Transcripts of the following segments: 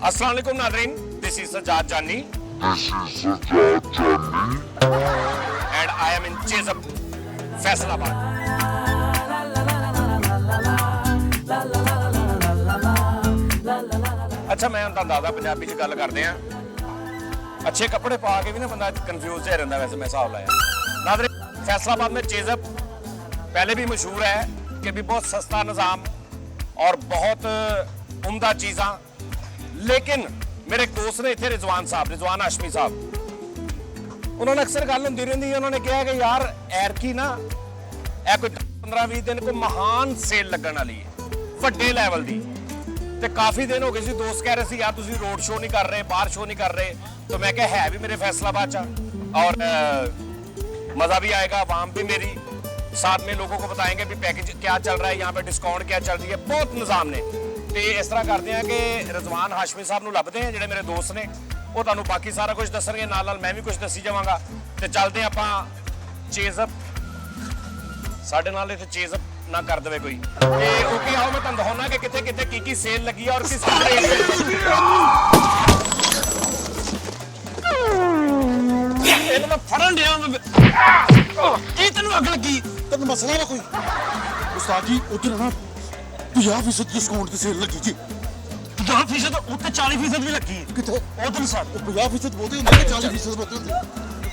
अस्सलाम वालेकुम नाज़रीन, दिस इज सज्जाद जानी एंड आई एम इन चेज़अप फैसलाबाद। अच्छा मैं अंदाजा पंजाबी च गल करते हैं, अच्छे कपड़े पा के भी ना बंदा कंफ्यूज ही रहता। वैसे मैं हिसाब लाया नाज़रीन, फैसलाबाद में चेज़अप पहले भी मशहूर है कि भी बहुत सस्ता निज़ाम और बहुत उम्दा चीज़ां, लेकिन मेरे एक दोस्त ने इतने रिजवान हाशमी साहब, उन्होंने अक्सर गल होंदी रहिंदी, उन्होंने कहा कि यार एरकी ना ए कोई 15-20 दिन कोई महान सेल लगन वाली है वड्डे लैवल दी, ते काफी दिन हो गए सी दोस्त कह रहे सी यार तुसी रोड शो नहीं कर रहे, बाहर शो नहीं कर रहे, तो मैं कहा है भी मेरे फैसलाबाद चा और मजा भी आएगा, आवाम भी मेरी साथ में, लोगों को बताएंगे भी पैकेज क्या चल रहा है, यहाँ पे डिस्काउंट क्या चल रही है, बहुत निजाम ने। तो इस तरह करते हैं कि रिजवान हाशमी साहब नूं लभदे हैं, जिहड़े मेरे दोस्त ने, वो तुहानूं बाकी सारा कुछ दसणगे, नाल नाल मैं भी कुछ दसी जावांगा। ते चलदे आपां चेज़अप, साडे नाल इत्थे चेज़अप ना कर देवे कोई, ते ओके आओ मैं तुहानूं दिखाउणा कि कित्थे कित्थे की सेल लगी है और किस रेट ते मैं फड़न दिया की तैनूं अग लगी तेन मसला है कोई? उस्ताद जी उधर ना 50% डिस्काउंट की सेल लगी जी। 50% उत्ते 40% भी लगी है कितने? उधर सर 50% बोलते होंगे, 40% बोलते होंगे।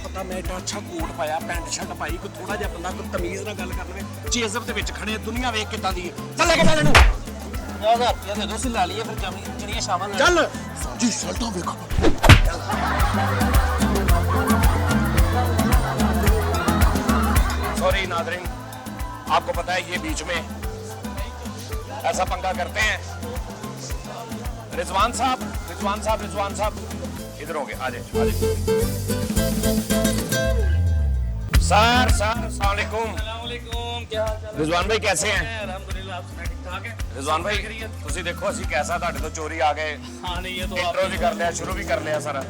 पता मैं एडा अच्छा कोट पाया, पैंट शर्ट पाई, कोई थोड़ा जिहा बंदा कोई तमीज नाल गल कर लवे, चेज़अप दे विच खड़े, दुनिया वेख किदां दी है, चल लेके चल इहनूं 1000 रुपया दे दो, ला लिए फिर चढ़िए शाबाश। चल जी शर्टां देखो। सॉरी नाज़रीन, आपको पता है ये बीच में ऐसा पंगा करते हैं। रिजवान साहब इधर होंगे, आ जाए सर अस्सलाम वालेकुम। क्या हाल चाल? रिजवान भाई कैसे हैं? अल्हम्दुलिल्लाह, आप सुनाए ठीक ठाक है? रिजवान भाई तुसी देखो असी कैसा तुहाडे तो चोरी आ गए, हाँ नहीं ये तो इंट्रो भी कर लिया, शुरू भी कर लिया सारा,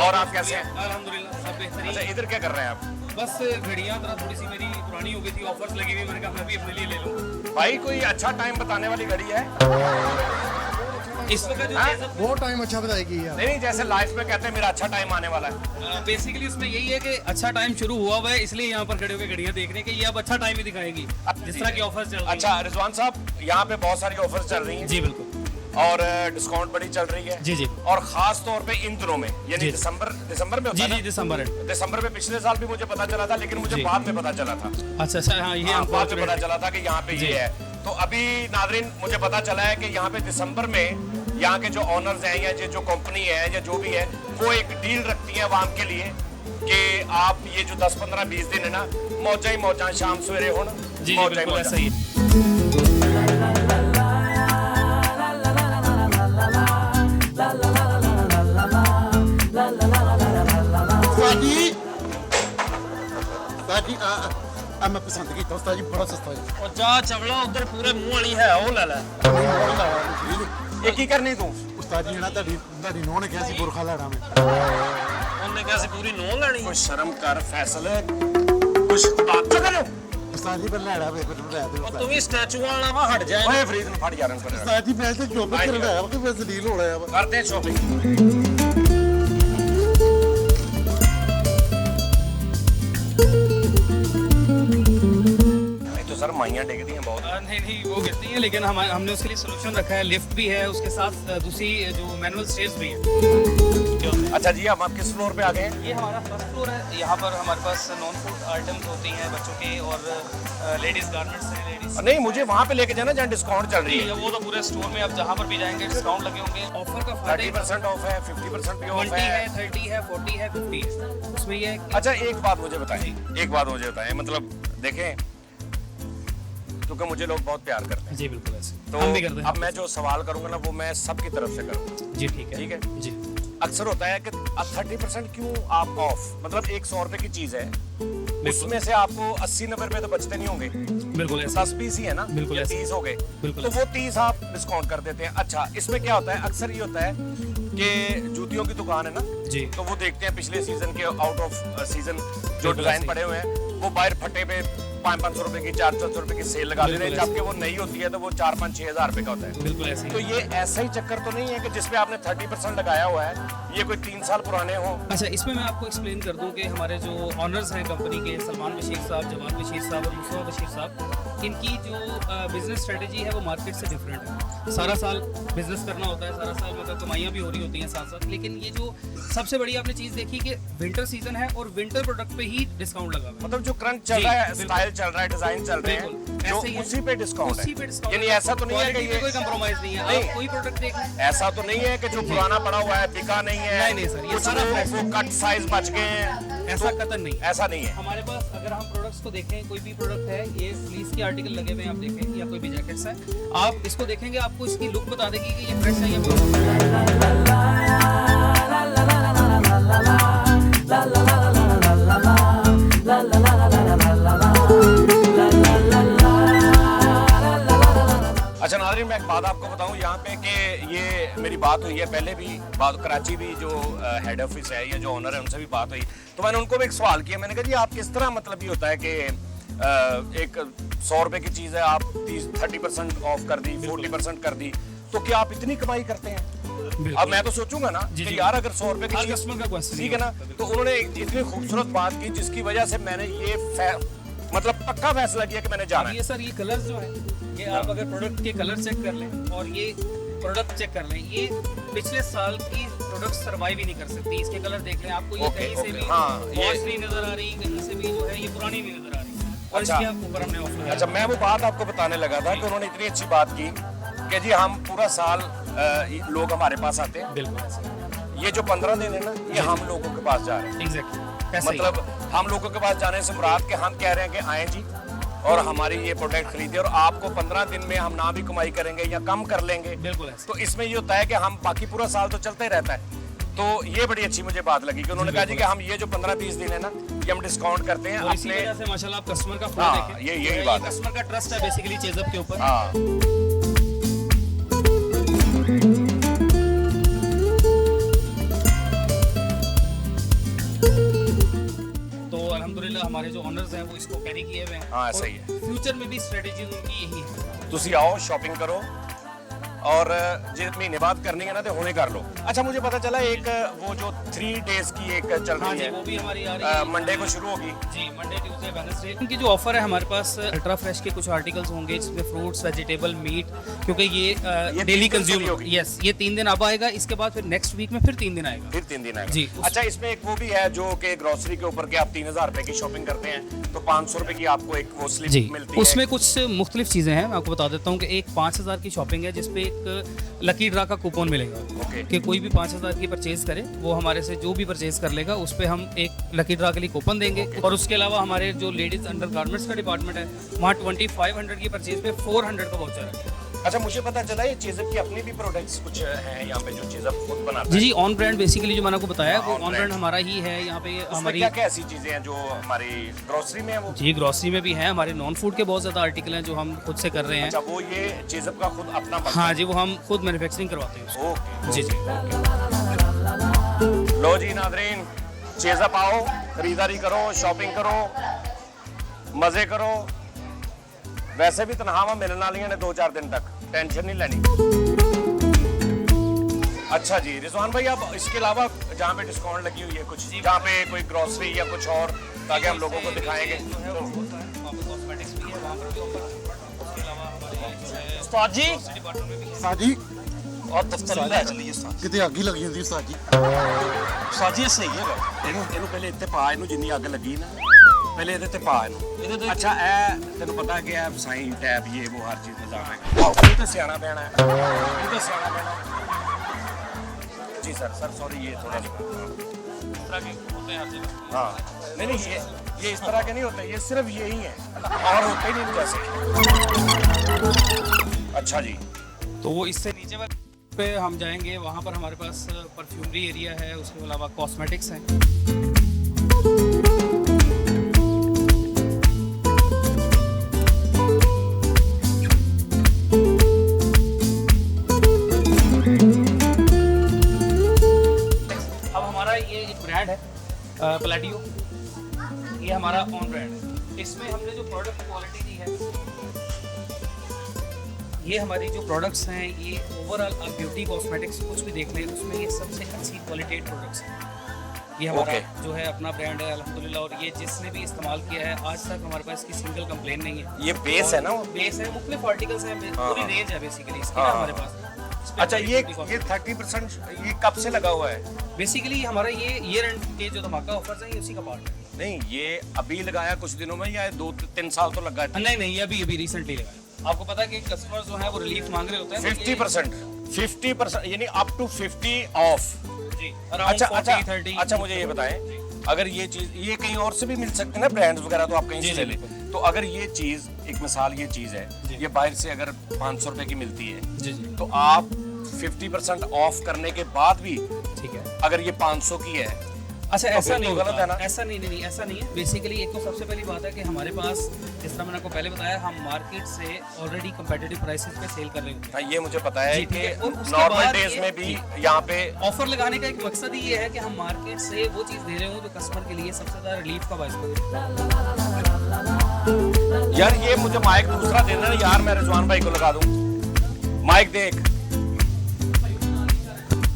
और आप कैसे हैं? अल्हम्दुलिल्लाह सब बेहतरीन। अच्छा इधर क्या कर रहे हैं आप? बस घड़ियां थोड़ी सी मेरी पुरानी हो गई थी, ऑफर्स लगी हुई, मैंने कहा मैं भी अपने लिए ले लूं। भाई कोई अच्छा टाइम बताने वाली घड़ी है? इस वक्त जो हाँ? चीज़ बहुत टाइम अच्छा बताएगी यार। नहीं जैसे लाइफ में कहते हैं मेरा अच्छा टाइम आने वाला है। बेसिकली उसमें यही है कि अच्छा टाइम शुरू हुआ हुआ है, इसलिए यहाँ पर खड़े होकर घड़ियां देख रहे हैं कि ये अब अच्छा टाइम ही दिखाएगी, जिस तरह की ऑफर्स चल रही हैं। अच्छा रिजवान साहब, यहाँ पे बहुत सारी ऑफर्स चल रही हैं जी बिल्कुल, और डिस्काउंट बड़ी चल रही है जी जी और खास तौर पे इन दिनों में, यानी जी। दिसंबर में होता जी है जी ना? दिसंबर है। दिसंबर में पिछले साल भी मुझे पता चला था, लेकिन मुझे जी। बाद में पता चला था, अच्छा अच्छा, हाँ ये बाद में पता unfortunate- चला था कि यहाँ पे ये है। तो अभी नाज़रीन मुझे पता चला है कि यहाँ पे दिसंबर में यहाँ के जो ऑनर्स हैं या जो कंपनी है या जो भी है, वो एक डील रखती है आवाम के लिए कि आप ये जो 10, 15, 20 दिन है ना, मौजा ही मौजा, शाम सवेरे हो जी जी मौजा ही बिल्कुल मौजा। ऐसा ही है। उस्ताद जी मैं पसंद किया उस्ताद जी, बड़ा सस्ता जी। और जा चवला उधर पूरे मुंह वाली है, वो ले ले। ये की करनी तू? उस्ताद जी ना ਤੁਹਾਡੀ ਨੋਹ ਨੇ ਕਿਹਾ ਸੀ ਬੁਰਖਾ ਲੈਣਾ ਮੈਂ। ਉਹਨੇ ਕਿਹਾ ਸੀ ਪੂਰੀ ਨੋ ਲੈਣੀ। कुछ शर्म कर फैसले, कुछ बात तो करो। ਉਸਤਾਦ ਜੀ ਪਰ ਲੈਣਾ ਵੇ ਫਿਰ ਲੈ ਦੇ ਉਹ ਤੂੰ ਵੀ ਸਟੈਚੂ ਵਾਲਾ ਵਾ, ਹਟ ਜਾ। ओए फरीद ने फड़ यार कर ਉਸਤਾਦ ਜੀ ਮੈਂ ਤੇ ਜੋਬ ਕਰਨ ਆਇਆ ਵਾ ਕਿ ਮੈਂ ਜ਼ਲੀਲ ਹੋਣਾ ਆ ਵਾ। करते हैं शॉपिंग। तो सर माइयां डिगती हैं बहुत। नहीं नहीं वो गिरती है, लेकिन हमने उसके लिए सोल्यूशन रखा है, लिफ्ट भी है, उसके साथ दूसरी जो मैनुअल स्टेयर्स भी है। अच्छा जी, अब आप किस फ्लोर पे आ गए हैं? ये हमारा फर्स्ट फ्लोर है, यहाँ पर हमारे पास नॉन फूड आइटम्स होती हैं बच्चों के, और लेडीज गारमेंट्स हैं, लेडीज। नहीं मुझे वहाँ पे लेके जाना जहाँ डिस्काउंट चल रही है। वो तो पूरे स्टोर में आप जहाँ पर भी जाएंगे डिस्काउंट लगे होंगे। ऑफर का फायदा 30% ऑफ है, 50% भी ऑफ 20 है। है, 30 है, 40 है, 50 है। उसमें ये है कि अच्छा एक बात मुझे बताएं, मतलब देखें, क्योंकि मुझे लोग बहुत प्यार करते हैं, जी बिल्कुल ऐसे तो हम भी करते हैं। अब मैं जो सवाल करूंगा ना वो मैं सबकी तरफ से करूंगा, जी ठीक ठीक है? जी अक्सर होता है कि 30% क्यों आप ऑफ, मतलब एक 100 रुपए की चीज है, उसमें से आपको 80-90 रुपए तो बचते नहीं होंगे, बिल्कुल ऐसा 10-20 ही है ना, बिल्कुल या ऐसे। 30 हो गए, बिल्कुल तो ऐसे। वो 30 आप डिस्काउंट कर देते हैं। अच्छा इसमें क्या होता है, अक्सर ये होता है कि जूतियों की दुकान है ना, जी तो वो देखते हैं पिछले सीजन के आउट ऑफ सीजन जो बिल्कुल डिजाइन ऐसे। पड़े हुए हैं, वो बाहर फटे पे 500 रुपए की 400 रुपए की सेल लगा देते हैं, बिल्कुल जबकि वो नहीं होती है तो वो 4-5-6 हज़ार रुपए का होता है। बिल्कुल ऐसे तो ही। ये ऐसा ही चक्कर तो नहीं है कि जिसपे आपने 30% लगाया हुआ है, ये कोई 3 साल पुराने हो? अच्छा, इसमें मैं आपको एक्सप्लेन कर दूं कि हमारे जो ऑनर्स हैं कंपनी के, सलमान बशीर साहब, जमाल बशीर साहब और मुस्तफा बशीर साहब, इनकी जो बिजनेस स्ट्रेटजी है वो मार्केट से डिफरेंट है। सारा साल बिजनेस करना होता है, सारा साल मतलब कमाइयाँ भी हो रही होती हैं साथ साथ, लेकिन ये जो सबसे बड़ी आपने चीज़ देखी कि विंटर सीजन है और विंटर प्रोडक्ट पे ही डिस्काउंट लगा हुआ है। मतलब जो क्रंच चल जी, रहा है, बिल्कुल। स्टाइल चल रहा है, डिजाइन चल रहे बिल्कुल, हैं, जो ऐसे ही है। उसी पे डिस्काउंट उसी पे है। डिस्काउंट यानी ऐसा तो नहीं है कि क्वालिटी पे कोई ये कंप्रोमाइज नहीं है। नहीं। आप कोई प्रोडक्ट देख लें, ऐसा तो नहीं है कि जो पुराना पड़ा हुआ है बिका नहीं है, नहीं, नहीं सर, ये कुछ सारा लोगों fresh को है। कट साइज बच गए हैं, ऐसा तो कतन नहीं। ऐसा नहीं है। हमारे पास अगर हम प्रोडक्ट्स को देखें, कोई भी प्रोडक्ट है, ये फ्लीस के आर्टिकल लगे हुए हैं, आप देखें, या कोई भी जैकेट्स है, आप इसको देखेंगे आपको इसकी लुक बता देगी कि ये फ्रेश है या पुराना है। अच्छा नाज़रीन, मैं एक बात आपको बताऊं यहाँ पे कि ये मेरी बात हुई है पहले भी, बात कराची भी जो हेड ऑफिस है या जो ओनर है उनसे भी बात हुई, तो मैंने उनको भी एक सवाल किया। मैंने कहा जी आप किस तरह, मतलब ये होता है कि एक 100 रुपए की चीज़ है, आप 30% ऑफ कर दी, 40% कर दी, तो क्या आप इतनी कमाई करते हैं? अब मैं तो सोचूंगा ना जी, कि जी। यार अगर 100 रुपए की हर चीज़, customer का question ठीक है ना, तो उन्होंने एक इतनी खूबसूरत बात की जिसकी वजह से मैंने ये मतलब पक्का फैसला किया कि मैंने जाना अब है। ये सर, ये कलर्स जो है, ये आप अगर प्रोडक्ट के कलर चेक कर लें और ये प्रोडक्ट चेक कर लें, ये पिछले साल की प्रोडक्ट सर्वाइव ही नहीं कर सकती। इसके कलर देख लें, आपको ये ओके, कहीं से ओके, भी हाँ, ये- वॉश नहीं नजर आ रही, कहीं से भी जो है ये पुरानी नहीं नजर आ रही। और अच्छा। इसके ऊपर हमने ऑफर अच्छा, मैं वो बात आपको बताने लगा था कि उन्होंने इतनी अच्छी बात की कि जी हम पूरा साल लोग हमारे पास आते हैं, बिल्कुल ये जो 15 दिन है ना, ये हम लोगों के पास जा रहे हैं। एग्जैक्टली, मतलब हम लोगों के पास जाने से मुराद के हम कह रहे हैं कि आए जी और हमारी ये प्रोडक्ट खरीदे, और आपको 15 दिन में हम ना भी कमाई करेंगे या कम कर लेंगे, बिल्कुल ऐसे। तो इसमें ये होता है कि हम बाकी पूरा साल तो चलता ही रहता है। तो ये बड़ी अच्छी मुझे बात लगी कि उन्होंने कहा जी कि हम ये जो 15-20 दिन है ना, ये हम डिस्काउंट करते हैं और इसी अपने। वजह से माशाल्लाह आप कस्टमर का फ्लो हाँ, देखें, यही बात है। कस्टमर का ट्रस्ट है बेसिकली चेज़अप के ऊपर। हाँ, तो अल्हम्दुलिल्लाह हमारे जो ओनर्स हैं वो इसको कैरी किए हुए हैं। हाँ, और सही है। फ्यूचर में भी स्ट्रेटेजी उनकी यही है। तुसी आओ, शॉपिंग करो, और जे महीने बाद करनी है ना तो हुणे कर लो। अच्छा, मुझे पता चला एक वो जो 3 डेज की एक चल हाँ रही जी, है, वो भी हमारी आ रही है मंडे को शुरू होगी। जी, मंडे ट्यूसडे वेडनेसडे। इनकी जो ऑफर है हमारे पास, अल्ट्रा फ्रेश के कुछ आर्टिकल्स होंगे जिसमें फ्रूट्स, वेजिटेबल, मीट, क्योंकि ये ये डेली 3 दिन के लिए कंज्यूम होगी। यस, ये 3 दिन अब आएगा, इसके बाद फिर नेक्स्ट वीक में फिर 3 दिन आएगा। फिर 3 दिन आएगा जी, अच्छा, इसमें एक वो भी है जो कि ग्रोसरी के ऊपर के आप 3000 रुपए की शॉपिंग करते हैं तो 500 रुपए की आपको एक वो जी, स्लिप मिलती उसमें है। कुछ मुख्तलिफ चीज़ें हैं। मैं आपको बता देता हूँ कि एक 5000 की शॉपिंग है जिसपे एक लकी ड्रा का कूपन मिलेगा। ओके। कि कोई भी 5000 की परचेज करे, वो हमारे से जो भी परचेज कर लेगा उस पे हम एक लकी ड्रा के लिए कूपन देंगे। और उसके अलावा हमारे जो लेडीज अंडर गारमेंट्स का डिपार्टमेंट है, वहाँ 2500 की परचेज पे 400 का वाउचर है। अच्छा, मुझे पता चला ये चीज़अप की अपनी भी प्रोडक्ट्स कुछ हैं यहाँ पे जो चीज़अप खुद बनाता जी है। जी, ऑन ब्रांड बेसिकली जो मैंने आपको बताया वो on ऑन ब्रांड brand। हमारा ही है। यहाँ पे उसमें हमारी क्या क्या ऐसी चीज़ें हैं जो हमारी ग्रोसरी में है वो? जी, ग्रॉसरी में भी है, हमारे नॉन फूड के बहुत ज़्यादा आर्टिकल हैं जो हम खुद से कर रहे हैं। अच्छा, वो ये चीज़अप का खुद अपना बनता हाँ जी, वो हम खुद मैन्युफैक्चरिंग करवाते हैं उसको। ओके। जी जी। लो जी नादरीन, चीज़अप आओ, खरीदारी करो, शॉपिंग करो, मज़े करो। वैसे भी तनख्वाह मिलने वाली ने 2-4 दिन तक, टेंशन नहीं लेनी। अच्छा जी रिजवान भाई, अब इसके अलावा जहाँ पे डिस्काउंट लगी हुई है कुछ, जहाँ पे कोई ग्रोसरी या कुछ और, ताकि हम लोगों को दिखाएंगे तो। उस्ताद जी साजी और दफ्तर ले चलिए उस्ताद किते ਅੱਗ ਹੀ ਲੱਗੀ ਹੁੰਦੀ ਸਾਜੀ उस्ताद जी ये सही है ਇਹਨੂੰ ਪਹਿਲੇ ਇੱਥੇ ਪਾ, ਇਹਨੂੰ ਜਿੰਨੀ ਅੱਗ ਲੱਗੀ ਨਾ ਪਹਿਲੇ ਇਹਦੇ ਤੇ ਪਾ ਇਹਨੂੰ। ਅੱਛਾ, ਇਹ ਤੈਨੂੰ ਪਤਾ ਕਿ ਇਹ ਸਾਈਨ ਟੈਪ ਇਹ ਉਹ ਹਰ ਚੀਜ਼ ਨਿਜ਼ਾਮ ਹੈ, ਇਹ ਤਾਂ ਸਿਆਣਾ ਪੈਣਾ ਹੈ, ਇਹ ਤਾਂ ਸਿਆਣਾ ਪੈਣਾ ਹੈ। जी सर सॉरी, ये थोड़ा सा इस तरह के होते हैं हर जगह। हाँ, नहीं ये इस तरह के नहीं होते, ये सिर्फ यही है और होते ही नहीं जैसे। अच्छा जी, तो वो इससे नीचे वाले पे हम जाएंगे, वहाँ पर हमारे पास परफ्यूमरी एरिया है, उसके अलावा कॉस्मेटिक्स हैं। अब हमारा ये एक ब्रांड है प्लेटियो, ये हमारा ऑन ब्रांड है। इसमें हमने जो प्रोडक्ट क्वालिटी दी है, ये हमारी जो प्रोडक्ट्स हैं, ये ओवरऑल आप ब्यूटी कॉस्मेटिक्स कुछ भी देख लें, उसमें ये सबसे अच्छी क्वालिटी प्रोडक्ट्स हैं। ये हमारा Okay. जो है अपना ब्रांड है अल्हम्दुलिल्लाह, और ये जिसने भी इस्तेमाल किया है आज तक हमारे पास इसकी सिंगल कंप्लेन नहीं है। ये बेस है ना वो? बेस है, मुख्तलिफ आर्टिकल्स हैं, पूरी रेंज है बेसिकली इसकी हाँ। हमारे पास। अच्छा, ये 30% ये कब से लगा हुआ है? बेसिकली हमारा ये ईयर एंड के जो धमाका ऑफर्स हैं, ये उसी का पार्ट है। नहीं, ये अभी लगाया कुछ दिनों में या 2-3 साल तो लगा है? नहीं, ये अभी रिसेंटली लगाया। आपको पता है कि कस्टमर्स जो हैं वो रिलीफ मांग रहे होते हैं, 50% यानी अप टू 50 ऑफ। जी, अच्छा अच्छा 30 अच्छा, मुझे ये बताएं, अगर ये चीज ये कहीं और से भी मिल सकती है ना, ब्रांड्स वगैरह तो आप कहीं से ले लें, तो अगर ये चीज, एक मिसाल ये चीज है, ये बाहर से अगर 500 रुपए की मिलती है, जी तो आप 50% ऑफ करने के बाद भी ठीक है। अगर ये 500 की है, अच्छा, तो ऐसा फिर नहीं तो गलत है ना? ऐसा नहीं, ऐसा नहीं है। बेसिकली एक तो सबसे पहली बात है कि हमारे पास, जिस तरह मैंने आपको पहले बताया, हम मार्केट से ऑलरेडी कंपेटिटिव प्राइसेस पे सेल कर रहे होते हैं। हाँ, ये मुझे पता है जी, ठीक कि है। और उसके नॉर्मल बाद डेज ये- में भी यहाँ पे ऑफर लगाने का एक मकसद ही ये है कि हम मार्केट से वो चीज़ दे रहे हो जो कस्टमर के लिए सबसे ज़्यादा रिलीफ का बायस बने। यार, ये मुझे माइक दूसरा देना ना यार, मैं रिजवान भाई को लगा दूं। माइक देख,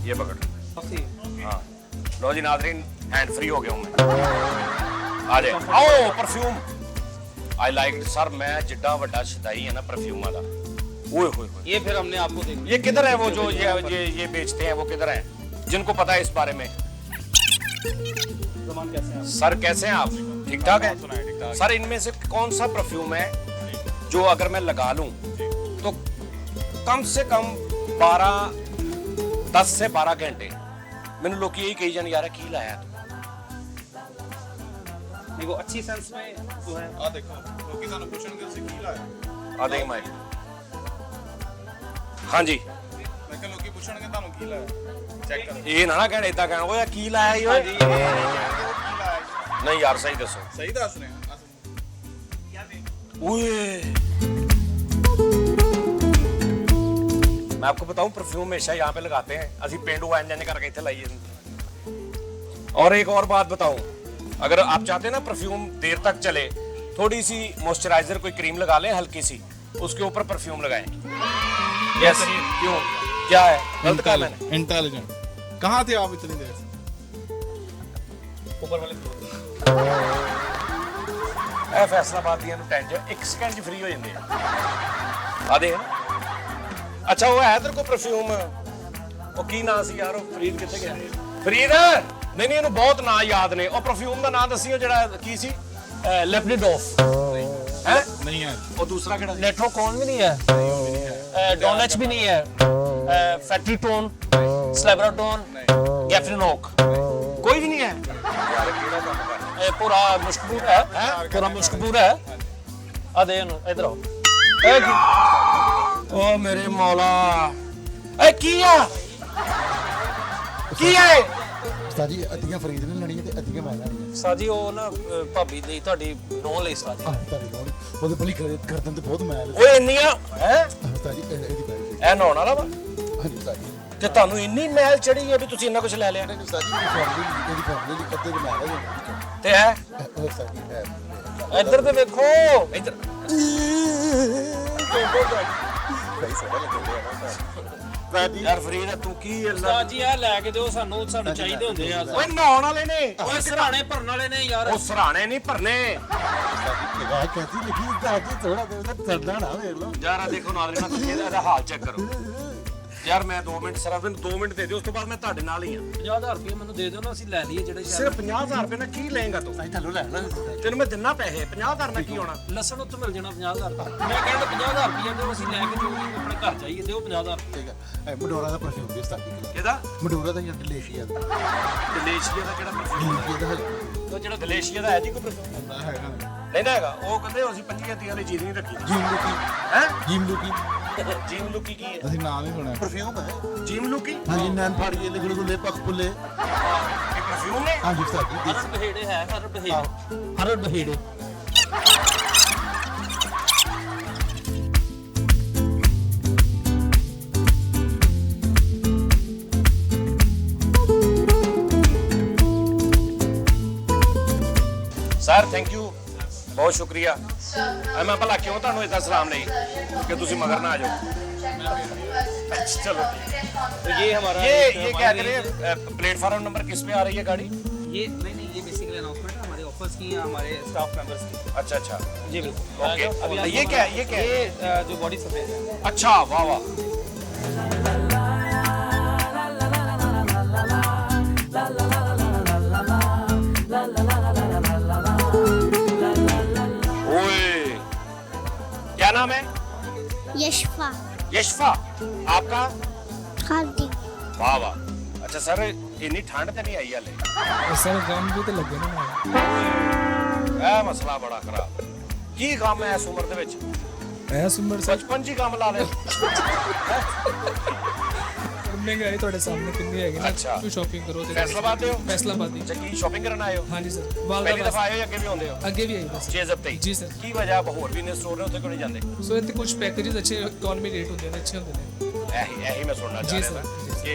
ये पकड़। हाँ, लो जी नाज़रीन, हैंड फ्री हो गया हूं मैं। आ जाए, आओ परफ्यूम। आई लाइक सर, मैं जिड्डा वड्डा शदाई है ना परफ्यूम वाला, ओए होए होए। ये फिर हमने आपको देखा। ये किधर है वो जो ये बेचते हैं, वो किधर है जिनको पता है इस बारे में? ज़मान कैसे हैं? सर कैसे हैं आप? ठीक ठाक है सर। इनमें से कौन सा परफ्यूम है जो अगर मैं लगा लूं तो कम से कम 10 से 12 घंटे मैंने लोग यही कही जान, यार की लाया तू? नहीं, वो अच्छी सेंस में जो है। ਆ ਦੇਖੋ ਲੋਕੀ ਤੁਹਾਨੂੰ ਪੁੱਛਣਗੇ ਤੁਸੀਂ ਕੀ ਲਾਇਆ आ देख माइक। हाँ जी, ਮੈਂ ਕਿਹਾ ਲੋਕੀ ਪੁੱਛਣਗੇ ਤੁਹਾਨੂੰ ਕੀ ਲਾਇਆ ਚੈੱਕ ਕਰੋ ये ना कहना इतना कहना, ओए की लाया ये? ਕੀ ਲਾਇਆ नहीं यार, सही दसो। ਸਹੀ ਦੱਸ ਰਹੇ ਹਾਂ मैं आपको बताऊं, परफ्यूम हमेशा यहाँ पे लगाते हैं, असी पेंडू एंजन करके इतने लाइए। और एक और बात बताऊं, अगर आप चाहते हैं ना परफ्यूम देर तक चले, थोड़ी सी मॉइस्चराइजर कोई क्रीम लगा लें हल्की सी, उसके ऊपर परफ्यूम लगाएं। यस, क्यों, क्या है गलत कहा मैंने? इंटेलिजेंट कहाँ थे आप इतनी देर से ऊपर वाले फ्लोर। ਇਹ ਫੈਸਲਾਬਾਦ ਦੀਆਂ ਨੂੰ ਟੈਂਸ਼ਨ 1 ਸਕਿੰਡ 'ਚ ਫ੍ਰੀ ਹੋ ਜਾਂਦੇ ਆ ਦੇ। ਅੱਛਾ, ਉਹ ਹੈ ਤੇਰੇ ਕੋਲ ਪਰਫਿਊਮ? ਉਹ ਕੀ ਨਾਂ ਸੀ ਯਾਰ, ਉਹ ਫਰੀਦ ਕਿੱਥੇ ਗਿਆ? ਫਰੀਦ ਨਹੀਂ, ਇਹਨੂੰ ਬਹੁਤ ਨਾਂ ਯਾਦ ਨੇ। ਉਹ ਪਰਫਿਊਮ ਦਾ ਨਾਂ ਦੱਸਿਓ ਜਿਹੜਾ ਕੀ ਸੀ? ਲੈਪਨੀਡੋਫ ਹੈ? नहीं है ਉਹ ਦੂਸਰਾ ਕਿਹੜਾ ਸੀ? लेट्रोकॉन भी नहीं है, डोनेच भी नहीं है, फैक्ट्रीटोन, स्लेबराटोन, गैफ्रिनोक, ਕੋਈ ਵੀ ਨਹੀਂ ਹੈ ਯਾਰ। ਕਿਹੜਾ ਕੰਮ ਕਰ पूरा मुश्कबूर है, पूरा मुश्कबूर है। आ दे इधर आओ। ਓ ਮੇਰੇ ਮੌਲਾ, ਇਹ ਕੀ ਆ? ਕੀ ਹੈ? ਸਾਜੀ ਅੱਧੀਆਂ ਫਰੀਦ ਨੇ ਲੈਣੀਆਂ ਤੇ ਅੱਧੀਆਂ ਮੈਂ ਲੈਣੀਆਂ ਸਾਜੀ ਉਹ ਨਾ ਭਾਬੀ ਦੀ ਤੁਹਾਡੀ ਨੌ ਲਈ ਸਾਜੀ। ਤੁਹਾਡੀ ਲੋੜ ਉਹਦੇ ਬਲੀ ਕਰਦਨ ਤੇ ਬਹੁਤ ਮੈਲ ਓਏ ਇੰਨੀਆਂ ਹੈ? ਸਾਜੀ ਇਹਦੀ ਬਾਈ ਇਹ ਨਹਾਉਣ ਵਾਲਾ ਵਾ? ਹਾਂਜੀ ਸਾਜੀ ਤੇ ਤੁਹਾਨੂੰ ਇੰਨੀ ਮੈਲ ਚੜੀ ਹੈ ਵੀ ਤੁਸੀਂ ਇੰਨਾ ਕੁਝ ਲੈ ਲਿਆ? ਸਾਜੀ ਇਹਦੀ ਫੈਮਿਲੀ ਲਈ ਅੱਧੇ ਦੇ ਮੈਲ ਹੈ ਤੇ ਹੈ ਉਹ ਸਾਜੀ ਹੈ ਇੱਧਰ ਤੇ ਵੇਖੋ, ਇੱਧਰ। ਸਹੀ ਸੋਹਣਾ ਲੱਗਦਾ ਹੈ ਨਾ ਯਾਰ ਫਰੀਦ, ਤੂੰ ਕੀ ਅੱਲਾ? ਸਾਜੀ ਆ ਲੈ ਕੇ ਦਿਓ ਸਾਨੂੰ ਚਾਹੀਦੇ ਹੁੰਦੇ ਆ। ਓਏ ਨਹਾਉਣ ਵਾਲੇ ਨੇ, ਓਏ ਸਰਾਣੇ ਭਰਨ ਵਾਲੇ ਨੇ ਯਾਰ। ਉਹ ਸਰਾਣੇ ਨਹੀਂ ਭਰਨੇ ਸਾਜੀ ਲਗਾ ਕਹਿੰਦੀ ਲਿਖੀ ਸਾਜੀ ਥੋੜਾ ਦੇਰ ਚੱਲਦਾ ਨਾ ਵੇਖ ਲਓ ਯਾਰ। ਆ ਦੇਖੋ ਨਾਜ਼ਰੀਨ, ਤੁਸੀਂ ਇਹਦਾ ਹਾਲ ਚੈੱਕ ਕਰੋ ਯਾਰ। ਮੈਂ 2 ਮਿੰਟ ਸਿਰਫ 2 ਮਿੰਟ ਦੇ ਦਿਓ, ਉਸ ਤੋਂ ਬਾਅਦ ਮੈਂ ਤੁਹਾਡੇ ਨਾਲ ਹੀ ਆ। 50,000 ਰੁਪਏ ਮੈਨੂੰ ਦੇ ਦਿਓ ਨਾ, ਅਸੀਂ ਲੈ ਲਈਏ ਜਿਹੜੇ ਸਿਰਫ 50,000 ਰੁਪਏ ਨਾਲ ਕੀ ਲਏਗਾ ਤੂੰ? ਸਾਜੀ ਥੱਲੋਂ ਲੈਣਾ ਤੈਨੂੰ ਮੈਂ ਦਿਨਾ ਪੈਸੇ 50,000 ਨਾਲ ਕੀ ਹੋਣਾ? ਲਸਣ ਉੱਥੇ ਮਿਲ ਜਾਣਾ 50,000 ਦਾ। ਮੈਂ ਕਹਿੰਦਾ 50,000 ਰੁਪਏ ਦਿਓ, ਅਸੀਂ ਲੈ ਕੇ ਜੋ ਵੀ ਆਪਣੇ ਘਰ ਜਾਈਏ ਦਿਓ 50,000। ਠੀਕ ਹੈ ਮਡੋਰਾ ਦਾ ਪਰਫਿਊਮ ਵੀ ਸਾਜੀ ਇਹਦਾ ਮਡੋਰਾ ਦਾ ਜਾਂ ਡਲੇਸ਼ੀਆ ਦਾ ਗਲੇਸ਼ੀਆ ਦਾ ਕਿਹੜਾ ਪਰਫਿਊਮ? ਡਲੇਸ਼ੀਆ ਦਾ ਉਹ ਜਿਹੜਾ ਗਲੇਸ਼ੀਆ ਦਾ ਹੈ ਜੀ ਕੋਈ ਪਰਫਿਊਮ? ਹੈਗਾ ਨਹੀਂ ਨਾ ਹੈਗਾ। ਉਹ ਕਹਿੰਦੇ ਅਸੀਂ 25 ਵਾਲੀ ਚੀਜ਼ ਨਹੀਂ ਰੱਖੀ। ਜੀਮ ਲੁਕੀ ਹੈ ਜੀਮ ਲੁਕੀ ਜੀਮ ਲੁਕੀ ਕੀ ਹੈ? ਅਸੀਂ ਨਾਮ ਹੀ ਸੁਣਿਆ ਪਰਫਿਊਮ ਹੈ ਜੀਮ ਲੁਕੀ ਹਾਂਜੀ ਨੈਣ ਫਾੜੀਏ ਲਿਖਣ ਨੂੰ ਲੈ ਪੱਕ ਪੁੱਲੇ ਇਹ ਪਰਫਿਊਮ ਨੇ? ਹਾਂਜੀ ਸਾਜੀ ਹਰ ਬਹੇੜੇ ਹੈ, ਹਰ ਬਹੇੜੇ, ਹਰ ਬਹੇੜੇ। ਸਰ ਥੈਂਕ ਯੂ ਬਹੁਤ ਸ਼ੁਕਰੀਆ ਮੈਂ ਭਲਾ ਕਿਉਂ ਤੁਹਾਨੂੰ ਇਦਾਂ ਸਲਾਮ ਲਈ ਕਿ ਤੁਸੀਂ ਮਗਰ ਨਾ ਆ ਜਾਓ चलो तो ये हमारा ये क्या करें प्लेटफॉर्म नंबर किस पे आ रही है गाड़ी ये नहीं ये बेसिकली अनाउंसमेंट है हमारे ऑफिस की या हमारे स्टाफ मेंबर्स की। अच्छा अच्छा जी बिल्कुल। ओके अभी आप ये क्या है ये क्या है जो बॉडी सफेद है। अच्छा वाह वाह ओए क्या नाम है यशफा यशफा आपका खादी वाह वाह अच्छा सर इन्नी ठंड तो नहीं आई हाले सर गम भी तो लगे ना ਇਹ ਮਸਲਾ ਬੜਾ ਖਰਾਬ ਕੀ ਕੰਮ ਹੈ ਇਸ ਉਮਰ ਦੇ ਵਿੱਚ ऐस उम्र से ਬਚਪਨ 'ਚ ਹੀ ਕੰਮ ਲਾ ਲਿਆ महंगाई थोड़े सामने कितनी है ना अच्छा। तू शॉपिंग करो तो ਫੈਸਲਾਬਾਦ ਦੇ ਹੋ फैसलाबाद ही ਅੱਛਾ ਕੀ ਸ਼ਾਪਿੰਗ ਕਰਨ ਆਏ ਹੋ हाँ जी सर ਪਹਿਲੀ वालदा ਦਫਾ ਆਏ ਹੋ ਜਾਂ ਅੱਗੇ ਵੀ ਆਉਂਦੇ ਹੋ आगे भी आई बस 6 ਹਫ਼ਤੇ ਹੀ जी सर ਕੀ ਵਜ੍ਹਾ ਹੋਰ ਵੀ ਨੇ ਸਟੋਰ ਨੇ ਉੱਥੇ ਕਿਉਂ ਨਹੀਂ ਜਾਂਦੇ सो इतने कुछ पैकेजेस अच्छे इकोनॉमी रेट होते हैं अच्छे होते हैं ਇਹੀ ਮੈਂ ਸੁਣਨਾ ਜੀ ਚਾਹ ਰਿਹਾ ਸਰ, ਹਾਂ ਕਿ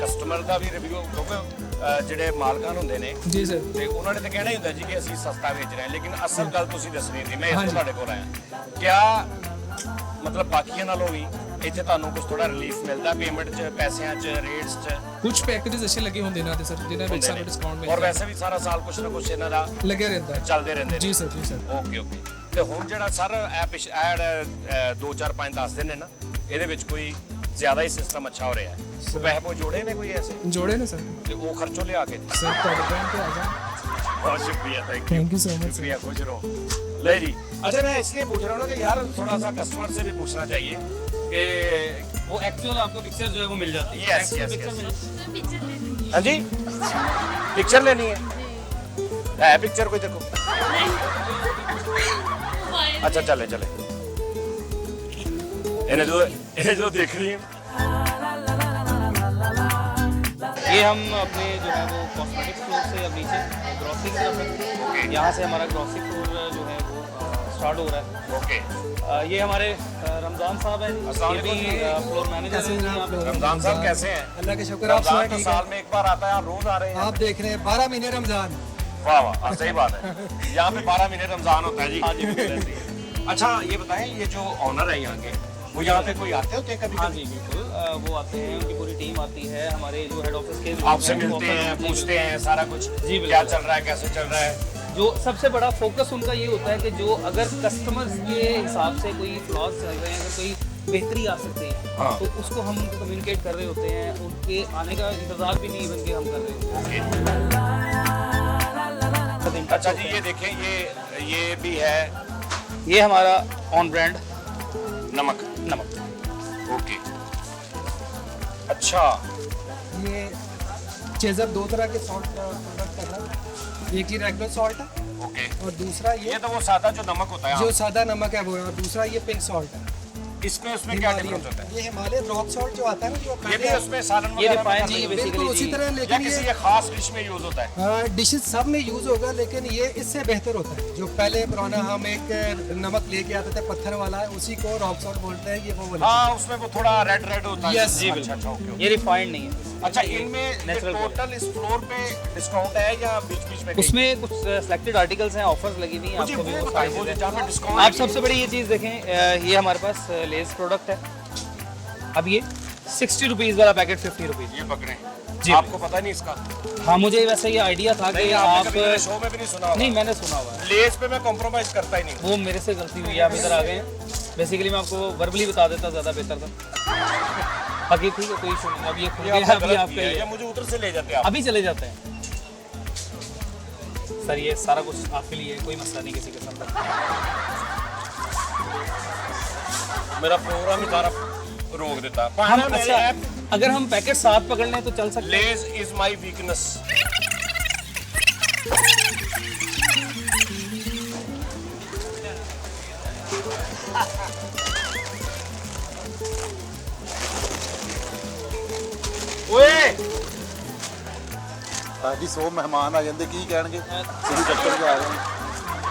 ਕਸਟਮਰ ਦਾ ਵੀ ਰਿਵਿਊ ਕਿਉਂਕਿ ਜਿਹੜੇ ਮਾਲਕਾਨ ਹੁੰਦੇ ਨੇ जी सर ਤੇ ਉਹਨਾਂ ਨੇ ਤਾਂ ਕਹਿਣਾ ਹੀ ਹੁੰਦਾ ਜੀ ਕਿ ਅਸੀਂ ਸਸਤਾ ਵੇਚ ਰਹੇ ਹਾਂ ਲੇਕਿਨ ਅਸਲ ਗੱਲ ਤੁਸੀਂ ਦੱਸਣੀ ਸੀ ਮੈਂ ਇਸ ਤੋਂ ਹਾਂਜੀ। ਤੁਹਾਡੇ ਕੋਲ ਆਇਆ ਕਿਆ ਮਤਲਬ ਬਾਕੀਆਂ ਨਾਲੋਂ ਵੀ ਇੱਥੇ ਤੁਹਾਨੂੰ ਕੁਝ ਥੋੜਾ ਰਿਲੀਫ ਮਿਲਦਾ ਪੇਮੈਂਟ 'ਚ ਪੈਸਿਆਂ 'ਚ ਰੇਟਸ 'ਚ कुछ पैकेजेस अच्छे लगे होंगे ना सर जिन्हें बेच ਹੁੰਦੇ सारा ਨੇ। डिस्काउंट ਔਰ मिलता ਵੈਸੇ ਵੀ ਸਾਰਾ ਸਾਲ ਕੁਝ ਨਾ ਕੁਝ ਇਹਨਾਂ ਦਾ है लगे रहता है ਚੱਲਦੇ ਰਹਿੰਦੇ ਨੇ जी सर ਓਕੇ ਓਕੇ ਤੇ ਹੁਣ ਜਿਹੜਾ ਸਰ ਐਪ ਐਡ 2 4 5 10 ਦਿਨ ਨੇ ਨਾ ਇਹਦੇ ਵਿੱਚ ਕੋਈ ਜ਼ਿਆਦਾ ਹੀ ਸਿਸਟਮ ਅੱਛਾ ਹੋ ਰਿਹਾ ਹੈ ਕੋਈ ਪੈਸੇ ਪੋ ਜੋੜੇ ਨੇ ਕੋਈ ਐਸੇ जोड़े ना सर ਤੇ ਉਹ ਖਰਚੋ ਲਿਆ ਕੇ सर थोड़े टाइम पे आ जाए बहुत शुक्रिया thank thank you so much शुक्रिया खुश रहो ले जी अच्छा मैं इसलिए पूछ रहा हूँ ना कि यार थोड़ा सा कस्टमर से भी पूछना चाहिए कि वो एक्चुअल आपको पिक्चर जो है वो मिल जाती है। Yes Actual yes picture yes मिल हाँ जी पिक्चर लेनी है पिक्चर कोई देखो अच्छा चले चले इन्हें जो देख रही है ये हम अपने जो है वो कॉस्मेटिक्स फ्लोर से अब नीचे ग्रोसरी की तरफ है। यहाँ से हमारा ग्रोसरी फ्लोर जो है वो स्टार्ट हो रहा है। ओके ये हमारे रमजान साहब हैं अस्सलाम ये भी वालेकुम। फ्लोर मैनेजर हैं यहाँ पे। रमजान साहब कैसे हैं अल्लाह के शुक्र आप रमजान सुनाए तो ठीक साल है में एक बार आता है आप रोज आ रहे हैं आप देख रहे हैं 12 महीने रमजान वाह वाह हाँ, सही बात है यहाँ पे 12 महीने रमजान होता है जी हाँ जी बिल्कुल ऐसे ही है। अच्छा ये बताएं ये जो ऑनर है यहाँ के वो यहाँ पे कोई आते होते हैं कभी हाँ कभी जी बिल्कुल वो आते हैं उनकी पूरी टीम आती है हमारे जो हेड ऑफिस के आपसे मिलते हैं पूछते हैं सारा कुछ बिल्कुल। क्या चल रहा है कैसे चल रहा है जो सबसे बड़ा फोकस उनका ये होता है कि जो अगर कस्टमर्स के हिसाब से कोई फ्लॉज चल रहे हैं अगर कोई बेहतरी आ सकती है हाँ। तो उसको हम कम्युनिकेट कर रहे होते हैं उनके आने का इंतजार भी नहीं इवन के हम कर रहे होते हैं। अच्छा जी ये देखें ये भी है ये हमारा ऑन ब्रांड नमक नमक ओके अच्छा ये चेजर दो तरह के सॉल्ट का प्रोडक्ट कर रहा है एक ही रेगुलर सॉल्ट है ओके और दूसरा ये ये तो वो सादा जो नमक होता है जो सादा नमक है वो है और दूसरा ये पिंक सॉल्ट है इसमें उसमें क्या डिफरेंस होता है ये हिमालयन रॉक सॉल्ट जो आता है ना जो ये पहले भी उसमें सालन ये वगैरह में रिफाइंड करते हैं? बेसिकली बिल्कुल उसी तरह या लेकिन किसी ये ये खास डिश में यूज होता है डिशेस सब में यूज होगा लेकिन ये इससे बेहतर होता है जो पहले पुराना हम एक नमक लेके आते थे पत्थर वाला उसी को रॉक सॉल्ट बोलते हैं ये वो वाला हाँ उसमें वो थोड़ा रेड रेड होता है Yes, जी अच्छा बिल्कुल। अच्छा ओके ये रिफाइंड नहीं है अच्छा ये इनमें natural टोटल इस फ्लोर पे डिस्काउंट है या बीच बीच में कहीं? उसमें कुछ सिलेक्टेड आर्टिकल्स हैं ऑफर्स लगी हुई हैं मुझे आपको भी वो वो बताइए सारी वो चीज़ें। जहाँ पे डिस्काउंट आप सबसे बड़ी ये चीज़ देखें ये हमारे पास लेस प्रोडक्ट है अब ये 60 रुपीज़ वाला पैकेट 50 रुपीज़ ये पकड़े जी। आपको पता नहीं इसका हाँ मुझे वैसे ये आइडिया था कि नहीं आपने आप कभी मेरे शो में भी नहीं सुना होगा। नहीं मैंने सुना हुआ है लेस पे मैं कॉम्प्रोमाइज करता ही नहीं वो मेरे से गलती हुई है आप इधर आ गए हैं बेसिकली मैं आपको वर्बली बता देता ज़्यादा बेहतर था बाकी ठीक है कोई इशू नहीं अब ये खुल ये गया आपने अभी गलत आपका किया है, ही या है। मुझे उधर से ले जाते हैं आप अभी चले जाते हैं सर ये सारा कुछ आपके लिए है, कोई मसला नहीं किसी किस्म का मेरा प्रोग्राम ही सारा रोक देता हम पाना मेरे अच्छा ऐप अगर हम पैकेट साथ पकड़ लें तो चल सकते हैं लेज इज माय वीकनेस ओए ਸਾਜੀ 100 ਮਹਿਮਾਨ ਆ ਜਾਂਦੇ ਕੀ ਕਹਿਣਗੇ ਤੁਸੀਂ ਚੱਕਰ 'ਚ ਆ ਰਹੇ ਹੋ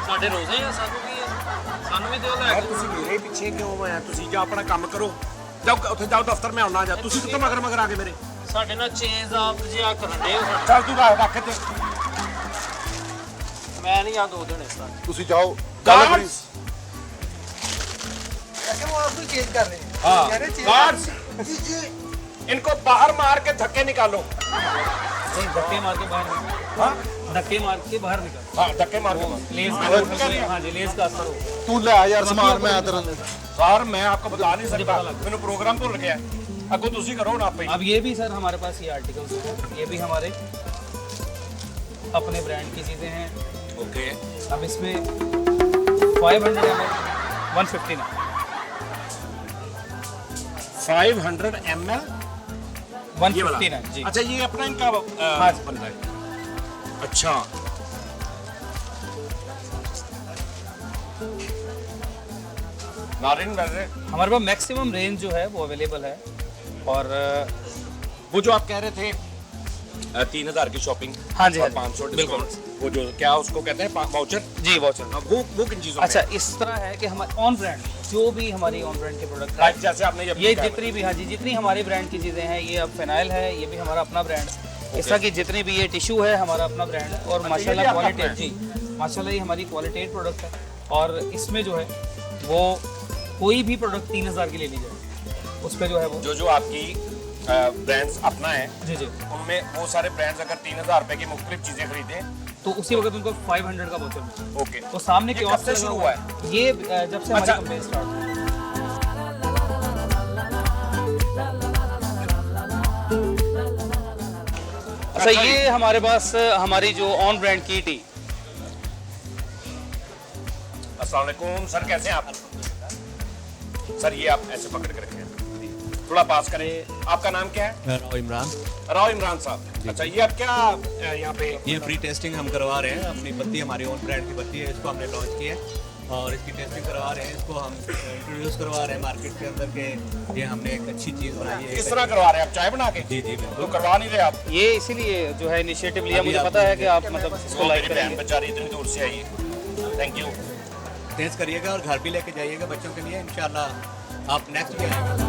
ਸਾਡੇ ਰੋਜ਼ੇ ਆ ਸਾਨੂੰ ਕੀ ਹੈ ਸਾਨੂੰ ਵੀ ਦਿਓ ਲੈ ਯਾਰ ਤੁਸੀਂ ਮੇਰੇ ਪਿੱਛੇ ਕਿਉਂ ਆਏ ਤੁਸੀਂ ਜਾਂ ਆਪਣਾ ਕੰਮ ਕਰੋ ਜਾਓ ਉੱਥੇ ਜਾਓ ਦਫ਼ਤਰ ਮੈਂ ਆਉਣਾ ਜਾ ਤੁਸੀਂ ਕਿੱਥੋਂ ਮਗਰ ਮਗਰ ਆ ਗਏ ਮੇਰੇ ਸਾਡੇ ਨਾਲ ਚੇਂਜ ਆਪ ਜਿਆ ਕਰਨ ਦੇ ਚੱਲ ਤੂੰ ਰੱਖ ਤੇ मैं नहीं यहाँ 2 दिन इस तरह ਤੁਸੀਂ ਜਾਓ ਗੱਲ ਕਰੀ गार्ड्स अच्छा वो आपको चेंज कर रहे हैं हाँ कह रहे हैं change- गार्ड्स इनको बाहर मार के धक्के निकालो नहीं, धक्के मार के बाहर निकल, हाँ धक्के मार के बाहर निकल। हाँ धक्के मार के लेस हाँ जी, लेस का असर हो। ਤੂੰ ਲੈ ਯਾਰ ਸਮਾਨ ਮੈਂ ਤੇਰਾ सर मैं आपको बता नहीं सकता मैंने प्रोग्राम तो लगे अगो तुसी करो ना आप ही अब ये भी सर हमारे पास ये आर्टिकल्स हैं, ये भी हमारे अपने ब्रांड की चीज़ें हैं। ओके अब इसमें 500 ml 159 500 ml ये वाला 159 जी। अच्छा ये अपना इनका हाँ जी। बनता है अच्छा नारिन वैसे हमारे पास मैक्सिमम रेंज जो है वो अवेलेबल है। और वो जो आप कह रहे थे 3000 की शॉपिंग हाँ जी, और हाँ 500 डिस्काउंट वो जो क्या उसको कहते हैं वाउचर जी वाउचर। वो किन चीजों अच्छा इस तरह है कि हमारे ऑन ब्रांड जो भी हमारी ऑन ब्रांड के प्रोडक्ट में है, जैसे आपने ये जितनी भी हाँ जी जितनी हमारी ब्रांड की चीज़ें हैं, ये अब फिनाइल है, ये भी हमारा अपना ब्रांड। इस तरह की जितनी भी ये टिश्यू है हमारा अपना ब्रांड है। और ये माशाल्लाह भी आपका क्वालिटेड जी माशाल्लाह ये हमारी क्वालिटेड प्रोडक्ट है। और इसमें जो है वो कोई भी प्रोडक्ट 3000 की ले लीजिए, उस पर जो है वो जो आपकी ब्रांड्स अपना है जी जी उनमें वो सारे ब्रांड्स अगर 3000 रुपए की मुख्तलिफ चीजें खरीदें तो उसी वक्त उनको 500 का वाउचर मिलता है। ओके तो सामने ये के कब से शुरू हुआ है? ये जब से हमारी अच्छा। कंपनी स्टार्ट हुई। अच्छा ये हमारे पास हमारी जो ऑन ब्रांड की टी। अस्सलाम वालेकुम सर कैसे हैं आप सर ये आप ऐसे पकड़ के रखें थोड़ा पास करें आपका नाम क्या है राव इमरान। राव इमरान साहब अच्छा ये आप क्या यहाँ पे ये फ्री टेस्टिंग हम करवा रहे हैं। अपनी पत्ती हमारी ओन ब्रांड की पत्ती है, इसको हमने लॉन्च की है और इसकी टेस्टिंग करवा रहे हैं। इसको हम इंट्रोड्यूस करवा रहे हैं मार्केट के अंदर के ये हमने एक अच्छी चीज़ बनाई है। किस तरह करवा रहे हैं आप चाय बना के जी जी बिल्कुल। तो करवा नहीं रहे आप ये इसीलिए जो है इनिशिएटिव लिया, अभी मुझे आप पता है कि आप मतलब इसको वो लाइक मेरी बहन करेंगे। बेचारी इतनी दूर से आई है थैंक यू टेस्ट करिएगा और घर भी लेके जाइएगा बच्चों के लिए। इंशाल्लाह आप नेक्स्ट भी आएंगे।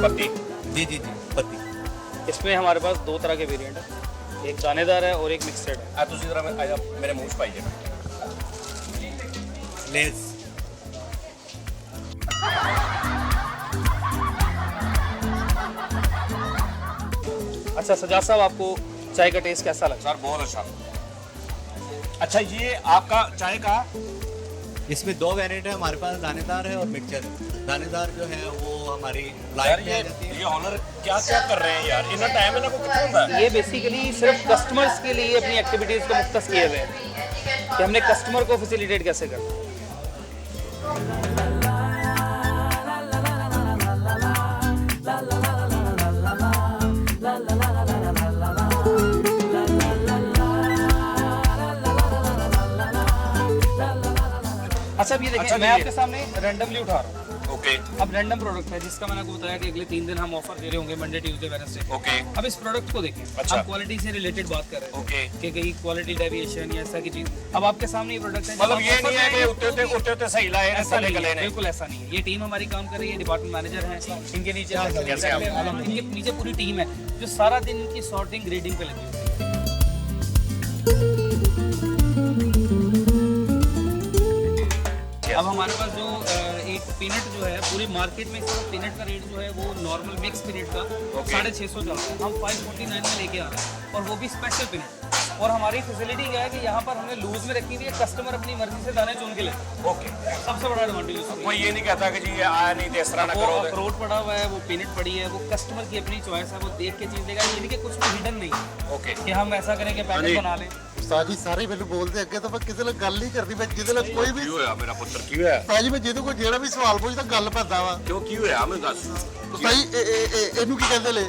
पत्ती जी जी जी पत्ती। इसमें हमारे पास 2 तरह के वेरिएंट है, एक दानेदार है और एक मिक्सड है। आप दूसरी तरह मेरे मुंह से पाइए लेस अच्छा सजाद साहब आपको चाय का टेस्ट कैसा लगा? सर बहुत अच्छा अच्छा ये आपका चाय का इसमें 2 वेरिएंट है हमारे पास, दानेदार है और मिक्सचर है। दानेदार जो है वो हमारी यार लाइट में आ जाती है। ये ऑनर क्या क्या कर रहे हैं यार इतना टाइम है ना को कितना होता है ये बेसिकली सिर्फ कस्टमर्स के लिए अपनी एक्टिविटीज़ को मुख्तस किए हुए हैं कि हमने कस्टमर को फैसिलिटेट कैसे करना है। अच्छा अब ये देखिए अच्छा, मैं ये- आपके सामने रैंडमली उठा रहा हूँ। ओके अब रैंडम प्रोडक्ट है जिसका मैंने आपको बताया कि अगले 3 दिन हम ऑफर दे रहे होंगे, मंडे ट्यूसडे वेडनेसडे। ओके अब इस प्रोडक्ट को देखें, अच्छा। हम क्वालिटी से रिलेटेड बात कर रहे हैं ओके कि कहीं क्वालिटी डेविएशन या ऐसा की चीज। अब आपके सामने ये प्रोडक्ट है, जब मतलब आप ये offer नहीं है कि देंगे, उतने सही लाए हैं ऐसा साले नहीं गले है, ने बिल्कुल ऐसा नहीं है। ये टीम हमारी काम कर रही है, डिपार्टमेंट मैनेजर हैं, इनके नीचे कैसे आप? इनके नीचे पूरी टीम है जो सारा दिन इनकी सॉर्टिंग ग्रेडिंग पे लगी हुई है। अब हमारे पास जो एक पीनट जो है पूरी मार्केट में पीनट का रेट जो है वो नॉर्मल मिक्स पीनट का 650 चल रहा है, हम 549 में लेके आ रहे हैं और वो भी स्पेशल पीनट। और हमारी फैसिलिटी क्या है कि यहाँ पर हमने लूज में रखी हुई है, कस्टमर अपनी मर्जी से दाने चुन के ले। ओके सबसे बड़ा एडवांटेज कोई ये नहीं कहता कि जी ये आया नहीं तो इस तरह ना वो करो अखरोट पड़ा हुआ है, वो पीनट पड़ी है, वो कस्टमर की अपनी चॉइस है, वो देख के चीज़ देगा। ये नहीं कि कुछ भी हिडन नहीं है ओके कि हम ऐसा करें कि पैकेट बना लें। ਉਸਤਾਦ ਜੀ ਸਾਰੇ ਮੈਨੂੰ ਬੋਲਦੇ ਅੱਗੇ ਤਾਂ ਮੈਂ ਕਿਸੇ ਨਾਲ ਗੱਲ ਨਹੀਂ ਕਰਦੀ ਮੈਂ ਜਿਹਦੇ ਨਾਲ ਕੋਈ ਵੀ ਕੀ ਹੋਇਆ ਮੇਰਾ ਪੁੱਤਰ ਕੀ ਹੋਇਆ ਉਸਤਾਦ ਜੀ ਮੈਂ ਜਿਹਦੇ ਕੋਲ ਜਿਹੜਾ ਵੀ ਸਵਾਲ ਪੁੱਛਦਾ ਗੱਲ ਪੈਂਦਾ ਵਾ ਕਿਉਂ ਕੀ ਹੋਇਆ ਮੈਨੂੰ ਦੱਸ ਉਸਤਾਦ ਜੀ ਇਹਨੂੰ ਕੀ ਕਹਿੰਦੇ ਲੈ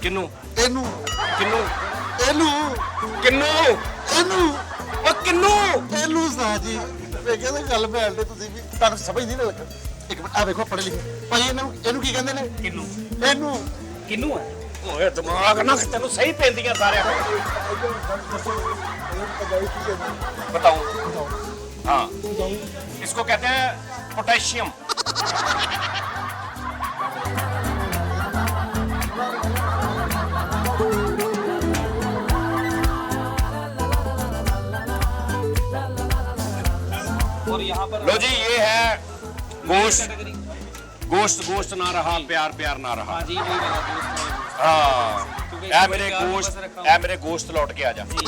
ਕਿੰਨੂੰ ਇਹਨੂੰ ਕਿੰਨੂੰ ਇਹਨੂੰ ਕਿੰਨੂੰ ਇਹਨੂੰ ਉਹ ਕਿੰਨੂੰ ਇਹਨੂੰ ਉਸਤਾਦ ਜੀ ਮੈਂ ਕਹਿੰਦਾ ਗੱਲ ਭੈਣਦੇ ਤੁਸੀਂ ਵੀ ਤੁਹਾਨੂੰ ਸਮਝ ਨਹੀਂ ਨਾ ਲੱਗਾ ਇੱਕ ਮਿੰਟ ਆ ਵੇਖੋ ਪੜ੍ਹ ਲਿਖੇ ਭਾਈ ਇਹਨੂੰ ਕੀ ਕਹਿੰਦੇ ਨੇ किन्नू ਇਹਨੂੰ किन्नू है ਓਏ ਦਿਮਾਗ ਨਾ ਤੈਨੂੰ ਸਹੀ ਪੈਂਦੀਆਂ ਸਾਰਿਆਂ ਨੂੰ बताऊं हाँ इसको कहते हैं पोटेशियम पर लो जी ये है गोश्त कैटेगरी। गोश्त गोश्त ना रहा प्यार प्यार ना रहा। हाँ जी वही वाला दोस्त वाला। हाँ क्योंकि ऐ इसमें मेरे प्यार वापस गोश्त रखा ऐ मेरे गोश्त लौट के आ जा। जी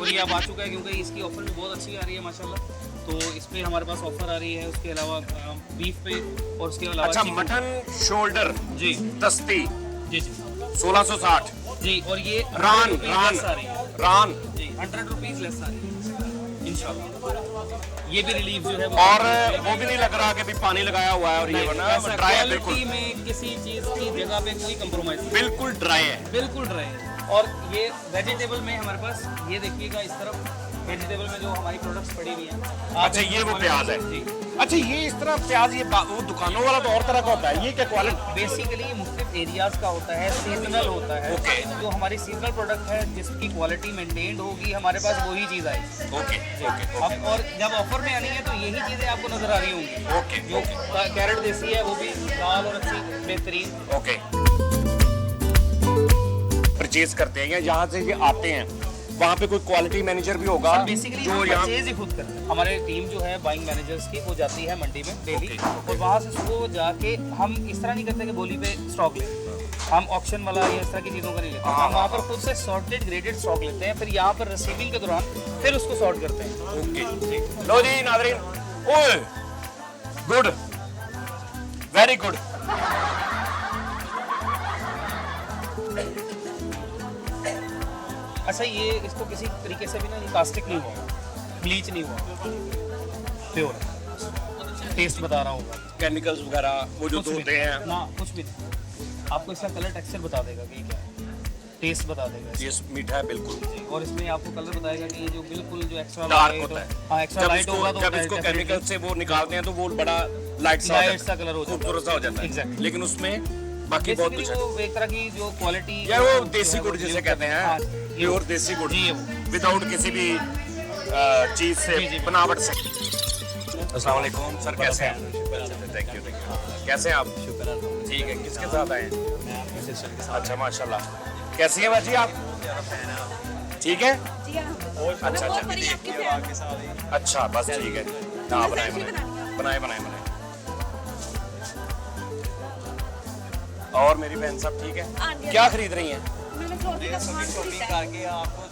और ये अब आ चुका है क्योंकि इसकी ऑफर भी बहुत अच्छी आ रही है माशाल्लाह। तो इस पे हमारे पास ऑफर आ रही है, उसके अलावा बीफ पे और उसके अलावा अच्छा chicken- मटन शोल्डर जी दस्ती जी जी 1660 जी और ये रान 100 रान लेस आ रही है रान जी 100 रुपीज लेस आ रही है इंशाल्लाह। ये भी रिलीफ जो है और वो भी नहीं लग रहा कि भी पानी लगाया हुआ है और ये बना ड्राई है बिल्कुल क्वालिटी में किसी चीज की जगह पे कोई कंप्रोमाइज नहीं, बिल्कुल ड्राई है। बिल्कुल ड्राई है। और ये वेजिटेबल में हमारे पास ये देखिएगा इस तरफ वेजिटेबल में जो हमारी प्रोडक्ट्स पड़ी हुई हैं। अच्छा ये वो प्याज है। जी अच्छा ये इस तरह प्याज ये वो दुकानों वाला तो और तरह का होता है, ये क्या क्वालिटी? बेसिकली मुख्तलिफ एरियाज का होता है, सीजनल होता है। Okay. जो हमारी सीजनल प्रोडक्ट है जिसकी क्वालिटी मेंटेन्ड होगी हमारे पास वही चीज़ आएगी। ओके ओके अब और जब ऑफर में आनी है तो यही चीज़ें आपको नजर आ रही होंगी। ओके जो कैरेट देसी है वो भी दाल और अच्छी बेहतरीन। ओके परचेज करते हैं या यहाँ से ये आते हैं वहाँ पे कोई क्वालिटी मैनेजर भी होगा बेसिकली जो हम यहाँ परचेज ही खुद करते हैं। हमारे टीम जो है बाइंग मैनेजर्स की वो जाती है मंडी में डेली और वहाँ से उसको जाके हम इस तरह नहीं करते कि बोली पे स्टॉक लें, हम ऑक्शन वाला या इस तरह की चीज़ों का नहीं लेते। हम वहाँ पर खुद से सॉर्टेड ग्रेडेड स्टॉक लेते हैं, फिर यहाँ पर रिसीविंग के दौरान फिर उसको सॉर्ट करते हैं। ओके लो जी नादरीन ओए गुड वेरी गुड अच्छा ये इसको किसी तरीके से भी ना कास्टिक नहीं हुआ, ब्लीच नहीं हुआ, प्योर टेस्ट बता रहा हूँ। केमिकल्स वगैरह वो जो कुछ भी होते नहीं, हैं ना कुछ भी नहीं। आपको इसका कलर टेक्सचर बता देगा कि क्या है, टेस्ट बता देगा ये मीठा है बिल्कुल और इसमें आपको कलर बताएगा कि ये जो बिल्कुल जो एक्स्ट्रा डार्क होता है। हाँ एक्स्ट्रा जब लाइट होगा इसको तो जब इसको केमिकल से वो निकालते हैं तो वो बड़ा लाइट सा कलर हो जाता है। खूबसूरत सा हो जाता है Exactly. लेकिन उसमें बाकी बहुत बेसिकली कुछ है वो एक तरह की जो क्वालिटी या वो देसी गुड़ जिसे कहते हाँ, हैं प्योर देसी गुड़ जी, वो। विदाउट किसी भी चीज से जी, जी। बनावट से। अस्सलाम वालेकुम सर कैसे हैं? थैंक यू कैसे हैं आप? ठीक है किसके साथ आए हैं? अच्छा माशाल्लाह कैसी हैं बाजी आप? ठीक है अच्छा अच्छा अच्छा बस ठीक है हाँ बनाए बनाए बनाए बनाए बनाए और मेरी बहन सब ठीक है क्या खरीद रही हैं?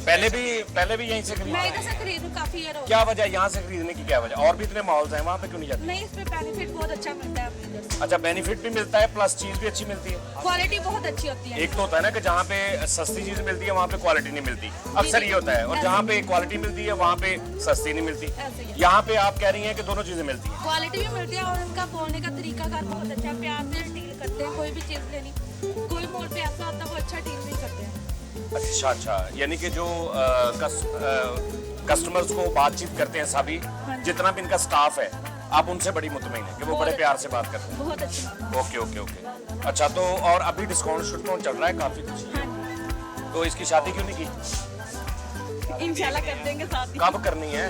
पहले भी यहीं से खरीद मैं इधर से खरीदूं काफी ईयर हो गए। क्या वजह यहाँ से खरीदने की क्या वजह? और भी इतने मॉल्स हैं वहाँ पे क्यों नहीं जाते? नहीं इसमें बेनिफिट बहुत अच्छा मिलता है अपने इधर से। अच्छा बेनिफिट भी मिलता है प्लस चीज भी अच्छी मिलती है। क्वालिटी बहुत अच्छी होती है। एक तो होता है ना कि जहाँ पे सस्ती चीज मिलती है वहाँ पे क्वालिटी नहीं मिलती, अक्सर ये होता है, और जहाँ पे क्वालिटी मिलती है वहाँ पे सस्ती नहीं मिलती। ऐसे ही है। यहाँ पे आप कह रही हैं कि दोनों चीजें मिलती हैं। क्वालिटी भी मिलती है और उनका बोलने का तरीका कार बहुत अच्छा है, प्यार से डील करते हैं। कोई भी चीज लेनी, कोई मोल पे ऐसा होता है वो अच्छा डील नहीं करते हैं। अच्छा अच्छा यानी कि जो कस्टमर्स को बातचीत करते हैं सभी जितना भी इनका स्टाफ है आप उनसे बड़ी मुतमईन है कि वो बड़े प्यार से बात करते बहुत अच्छा। हैं। ओके ओके ओके अच्छा तो और अभी डिस्काउंट चल रहा है काफी कुछ, हाँ तो इसकी शादी क्यों नहीं की? जी इंशाल्लाह कर देंगे शादी कब करनी है?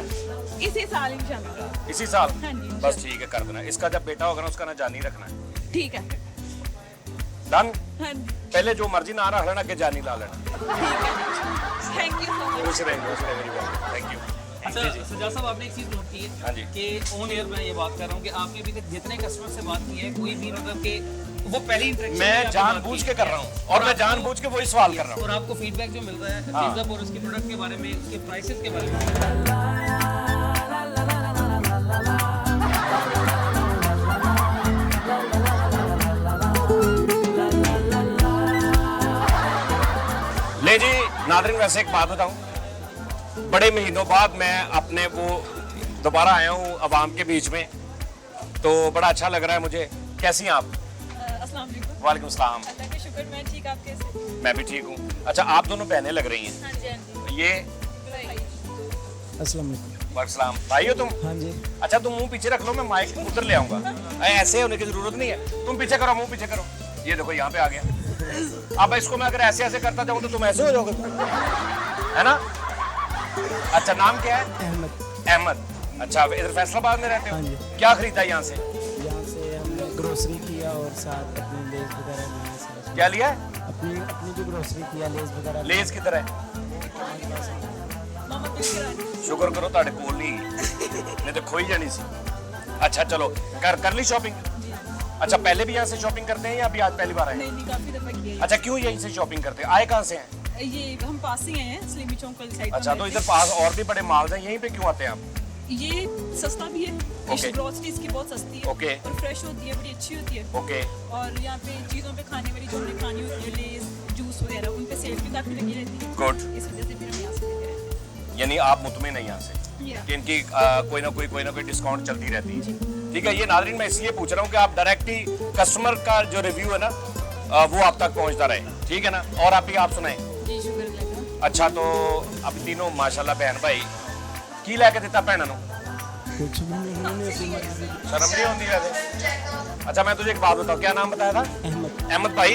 इसी साल इंशाल्लाह। इसी साल? हाँ जी, बस ठीक है कर देना। इसका जब बेटा होगा ना उसका ना जानी रखना है। ठीक है। डन? हाँ जी पहले जो मर्जी ना रख लेना कि जानी ला लेना। ठीक है। Thank you so much. खुश रहें मेरी बात। Thank you. अच्छा सजा साहब आपने एक चीज नोट की हाँ है जी। कि ऑन एयर मैं ये बात कर रहा हूँ कि आपने अभी तक जितने कस्टमर से बात की है कोई भी मतलब कि वो पहली इंटरेक्शन मैं जानबूझ के कर रहा हूँ और मैं जानबूझ के वही सवाल कर रहा हूँ। और आपको फीडबैक जो मिल रहा है हाँ। चीज़ और उसके प्रोडक्ट के बारे में, उसके प्राइसेस के बारे में। ले जी नादरीन वैसे एक बात बताऊं, बड़े महीनों बाद मैं अपने वो दोबारा आया हूँ अवाम के बीच में, तो बड़ा अच्छा लग रहा है मुझे। कैसी हैं आप? अस्सलाम वालेकुम। वालेकुम सलाम। अल्लाह का शुक्र, मैं ठीक। आप कैसे? मैं भी ठीक हूँ। अच्छा आप दोनों बहनें लग रही हैं। हाँ जी हाँ जी। ये अस्सलाम वालेकुम। वालेकुम सलाम। भाई हो तुम? हाँ जी। अच्छा तुम मुंह पीछे रख लो, मैं माइक उधर ले आऊंगा। ऐसे होने की जरूरत नहीं है, तुम पीछे करो, मुंह पीछे करो। ये देखो यहाँ पे आ गया। अब इसको मैं अगर ऐसे ऐसे करता जाऊँ तो तुम ऐसे हो जाओगे, है ना? अच्छा नाम क्या है? अहमद। अहमद। अच्छा इधर फैसलाबाद में रहते हो? हाँ जी। क्या खरीदा यहाँ से? यहाँ से हमने ग्रोसरी किया और साथ अपनी लेस वगैरह लिया साथ। क्या लिया है? अपनी अपनी जो ग्रोसरी किया लेस वगैरह लेस किधर है? मामा बिल करानी। शुक्र करो ਤੁਹਾਡੇ ਕੋਲ ਨਹੀਂ, नहीं तो खोई जानी सी। अच्छा चलो कर ली शॉपिंग? अच्छा पहले भी यहाँ से शॉपिंग करते हैं या अभी आज पहली बार आए? नहीं काफी दफा किया अच्छा क्यों यहीं से शॉपिंग करते हैं? आए कहाँ से हैं? है ये हम पास ही आए हैं स्लीमी चौक वाली साइड अच्छा तो इधर पास और भी बड़े मॉल हैं, यहीं पे क्यों आते हैं आप? ये सस्ता भी है Okay. ग्रोसरी इसकी बहुत सस्ती है Okay. और फ्रेश होती है, बड़ी अच्छी होती है। ओके और यहाँ पे चीज़ों पे खाने वाली जो हमें खानी होती है, लेस जूस वगैरह, उन पे सेल भी काफी लगी रहती है। गुड, इस वजह से फिर हम यहाँ से लेते हैं। यानी आप मुतमिन हैं यहाँ से Yeah. कि इनकी कोई ना कोई डिस्काउंट चलती रहती है। ठीक है, ये नाज़रीन मैं इसलिए पूछ रहा हूँ कि आप डायरेक्ट ही कस्टमर का जो रिव्यू है ना वो आप तक पहुँचता रहे, ठीक है ना। और आप सुनाएं। जी शुक्र अल्लाह। अच्छा तो अब तीनों माशाल्लाह बहन भाई की लैके दिता भैनों ਨੂੰ? कुछ भी नहीं, उन्होंने अपनी मर्जी से। शर्म नहीं होती वैसे? अच्छा मैं तुझे एक बात बताऊँ, क्या नाम बताया था? अहमद। अहमद भाई,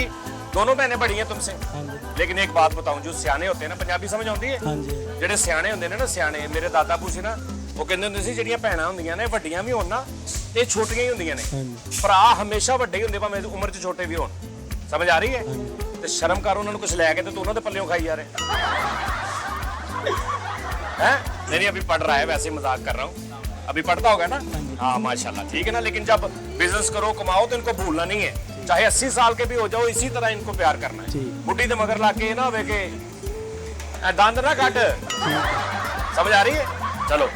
दोनों बहनें बड़ी हैं तुमसे, हाँ जी लेकिन एक बात बताऊं, जो सियाने होते हैं ना, पंजाबी समझ आती है? हाँ जी ਜਿਹੜੇ ਸਿਆਣੇ ਹੁੰਦੇ ਨੇ ਨਾ, ਸਿਆਣੇ ਮੇਰੇ ਦਾਦਾ ਬੂ ਸੀ ਨਾ, ਉਹ ਕਹਿੰਦੇ ਹੁੰਦੇ ਸੀ ਜਿਹੜੀਆਂ ਭੈਣਾਂ ਹੁੰਦੀਆਂ ਨੇ ਵੱਡੀਆਂ ਵੀ ਹੋਣ ਨਾ ਤੇ ਛੋਟੀਆਂ ਹੀ ਹੁੰਦੀਆਂ ਨੇ, हाँ जी ਭਰਾ ਹਮੇਸ਼ਾ ਵੱਡੇ ਹੀ ਹੁੰਦੇ ਭਾਵੇਂ ਉਮਰ 'ਚ ਛੋਟੇ ਵੀ ਹੋਣ। ਸਮਝ ਆ ਰਹੀ ਹੈ? ਤੇ ਸ਼ਰਮ ਕਰ ਉਹਨਾਂ ਨੂੰ ਕੁਝ ਲੈ ਕੇ ਤੇ ਤੂੰ ਉਹਨਾਂ ਦੇ ਪੱਲਿਓਂ ਖਾਈ ਜਾ ਰਿਹਾ है? नहीं अभी पढ़ रहा है, वैसे ही मजाक कर रहा हूँ। अभी पढ़ता होगा ना? हाँ माशाल्लाह, ठीक है ना। लेकिन जब बिजनेस करो कमाओ तो इनको भूलना नहीं है, चाहे 80 साल के भी हो जाओ, इसी तरह इनको प्यार करना है। बुढ़ी तो मगर ला के ना वे के दांत ना काट। समझ आ रही है? चलो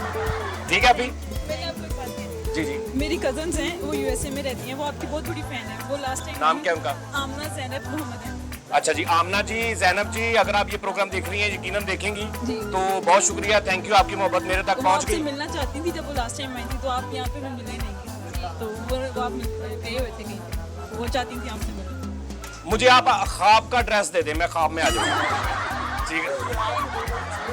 ठीक है। अभी मैंने आपको एक बात कही। जी जी, मेरी कजन्स हैं, वो यूएसए में रहती हैं, वो आपकी बहुत बड़ी फैन है। वो लास्ट टाइम नाम क्या है उनका? आमना जैनब मोहम्मद है। अच्छा जी, आमना जी, जैनब जी, अगर आप ये प्रोग्राम देख रही हैं, यकीनन देखेंगी, जी। तो बहुत शुक्रिया, थैंक यू, आपकी मोहब्बत मेरे तक वो पहुंच आपसे गई। मिलना चाहती थी जब वो लास्ट टाइम आई थी, तो आप यहाँ पे वो मिले नहीं, तो वो आप गए हुए थे कहीं पे। वो चाहती थी आपसे मिलना। मुझे आप ख्वाब का ड्रेस दे दें, मैं ख्वाब में आ जाऊंगा, ठीक है?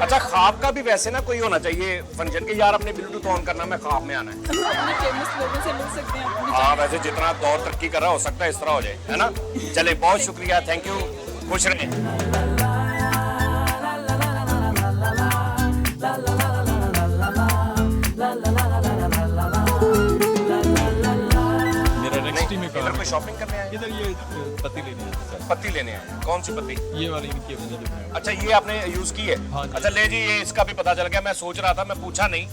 अच्छा ख्वाब का भी वैसे ना कोई होना चाहिए फंक्शन के, यार अपने ब्लूटूथ ऑन करना, मैं ख्वाब में आना है। अपने फेमस लोगों से मिल सकते हैं अपनी हाँ वैसे जितना दौर तरक्की कर रहा हो सकता है इस तरह हो जाए, है ना। चले बहुत शुक्रिया, थैंक यू, खुश रहें। मेरा नेक्स्ट टीम में इधर काम कोई शॉपिंग करने आए? इधर ये पत्ती लेनी है सर, पत्ती लेने आए? कौन सी पत्ती? ये वाली इनकी अपनी जो है। अच्छा ये आपने यूज की है? हाँ जी। अच्छा ले जी, ये इसका भी पता चल गया। मैं सोच रहा था, मैं पूछा नहीं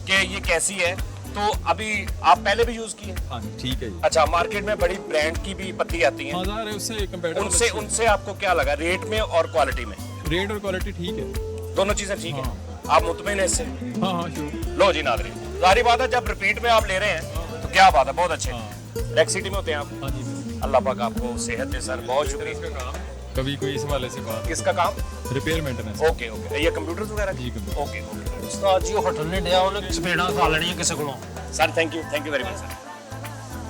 कि ये कैसी है, तो अभी आप पहले भी यूज की है? हाँ ठीक है जी। अच्छा मार्केट में बड़ी ब्रांड की भी पत्ती आती है, बाजार है उससे कंपेयर उनसे उनसे आपको क्या लगा रेट में और क्वालिटी में? रेट और क्वालिटी ठीक है। दोनों चीजें ठीक है, आप मुतमिन है इससे? हाँ हाँ श्योर। लो जी नाज़रीन, जाहिर बात है जब रिपीट में आप ले रहे हैं तो क्या बात है, बहुत अच्छे। रेक सिटी में होते हैं आप? हाँ जी। अल्लाह पाक आपको सेहत दे सर, बहुत शुक्रिया। कभी कोई इस वाले से बात, किसका काम? Repair maintenance. ओके ओके, ये कंप्यूटर्स वगैरह? जी कंप्यूटर। ओके ओके उस्ताद जी ਉਹ ਹਟਣ ਨਹੀਂ ਡਿਆ, ਉਹਨੇ ਚਪੇੜਾਂ ਖਾ ਲੈਣੀਆਂ ਕਿਸੇ ਕੋਲੋਂ। Sir, thank you very much sir.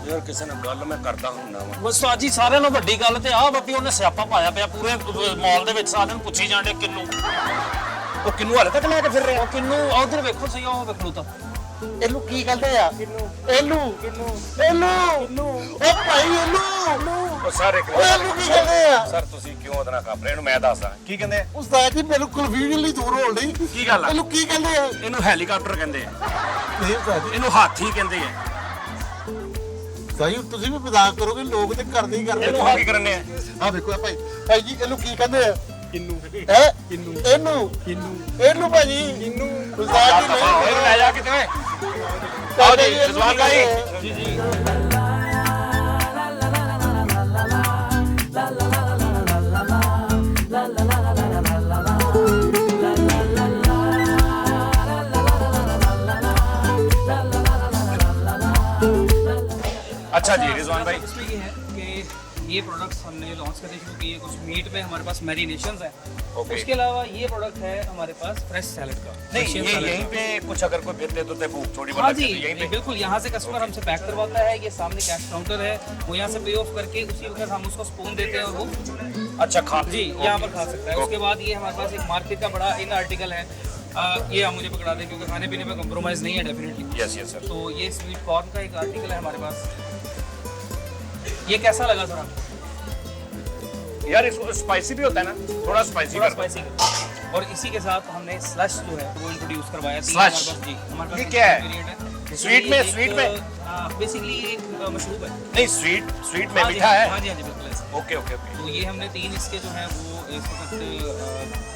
यार किसी ने गल मैं करता हूं ना ਉਸਤਾਦ ਜੀ ਸਾਰਿਆਂ ਨਾਲੋਂ ਵੱਡੀ ਗੱਲ ਤੇ ਆਹ ਵਾ ਵੀ ਉਹਨੇ ਸਿਆਪਾ ਪਾਇਆ ਪਿਆ ਪੂਰੇ ਮਾਲ ਦੇ ਵਿੱਚ, ਸਾਰਿਆਂ ਨੂੰ ਪੁੱਛੀ ਜਾਂਦੇ ਕਿੰਨੂ वो किन्नू हाले तक लेके फिर रहे ਉਹ ਕਿੰਨੂ ਉਧਰ ਵੇਖੋ ਸਹੀ, ਉਹ ਵੇਖੋ ਤਾਂ ਇਹਨੂੰ ਕੀ ਕਹਿੰਦੇ ਆ? ਇਹਨੂੰ ਉਹ ਭਾਈ ਇਹਨੂੰ हो सर एक ਇਹਨੂੰ ਕੀ ਕਹਿੰਦੇ ਆ? सर ਤੁਸੀਂ ਕਿਉਂ ਇਤਨਾ ਕਾਪ ਰਹੇ? ਇਹਨੂੰ ਮੈਂ ਦੱਸਦਾ ਕੀ ਕਹਿੰਦੇ ਆ? ਉਸਤਾਦ ਜੀ ਮੈਨੂੰ ਕਨਫਿਊਜ਼ਨ ਲਈ ਦੂਰ ਹੋਣ ਲਈ ਕੀ ਗੱਲ ਆ? ਇਹਨੂੰ ਕੀ ਕਹਿੰਦੇ ਆ? ਇਹਨੂੰ ਹੈਲੀਕਾਪਟਰ ਕਹਿੰਦੇ ਆ, ਨਹੀਂ ਉਸਤਾਦ ਇਹਨੂੰ ਹਾਥੀ ਕਹਿੰਦੇ ਆ। ਜੀ ਸਹੀ, ਤੁਸੀਂ ਵੀ ਮਜ਼ਾਕ ਕਰੋਗੇ, ਲੋਕ ਤੇ ਕਰਦੇ ਹੀ ਕਰਦੇ। ਇਹਨੂੰ ਕੀ ਕਰਨੇ ਆ? ਆ ਵੇਖੋ ਆ ਭਾਈ ਜੀ ਇਹਨੂੰ ਕੀ ਕਹਿੰਦੇ ਆ? किन्नू ਹੈ किन्नू ਇਹਨੂੰ ਭਾਜੀ ਉਸਤਾਦ ਜੀ ਦਫਾ ਹੋਏ, ਲੈ ਜਾ ਕਿਤੇ ਓਏ। आओ जी रिजवान भाई। जी जी। अच्छा जी रिजवान भाई, इसमें ये है कि ये प्रोडक्ट्स हमने लॉन्च करने शुरू किए। कुछ मीट में हमारे पास मैरिनेशंस है, ओके। उसके अलावा ये प्रोडक्ट है हमारे पास फ्रेश सैलड का। नहीं Russian ये salad यहीं का। पे कुछ अगर कोई फिरते तो भूख थोड़ी हाँ बहुत जी, लगती है यहीं पे? बिल्कुल यहाँ से कस्टमर हमसे पैक करवाता है, ये सामने कैश काउंटर है, वो यहाँ से पे ऑफ करके उसी वक्त हम उसको स्पून देते हैं और वो अच्छा खा जी यहाँ पर खा सकता है। उसके बाद ये हमारे पास एक मार्केट का बड़ा इन आर्टिकल है, ये आप मुझे पकड़ा दें क्योंकि खाने पीने में कम्प्रोमाइज़ नहीं है डेफिनेटली। Yes yes sir. तो ये स्वीट कॉर्न का एक आर्टिकल है हमारे पास, ये कैसा लगा सर आपको? यार इसको स्पाइसी भी होता है ना, थोड़ा स्पाइसी थोड़ा कर दो। स्पाइसी। और इसी के साथ हमने स्लश जो है वो इंट्रोड्यूस करवाया। Slush? हमारे पास ये एक क्या है? वेरिएंट है। स्वीट में- ये एक, स्वीट में? बेसिकली एक मशरूब है। नहीं स्वीट में हाँ जी, मीठा है? हाँ जी हाँ जी बिल्कुल ऐसा। Okay okay okay. तो ये हमने 3 इसके जो है वो इस वक्त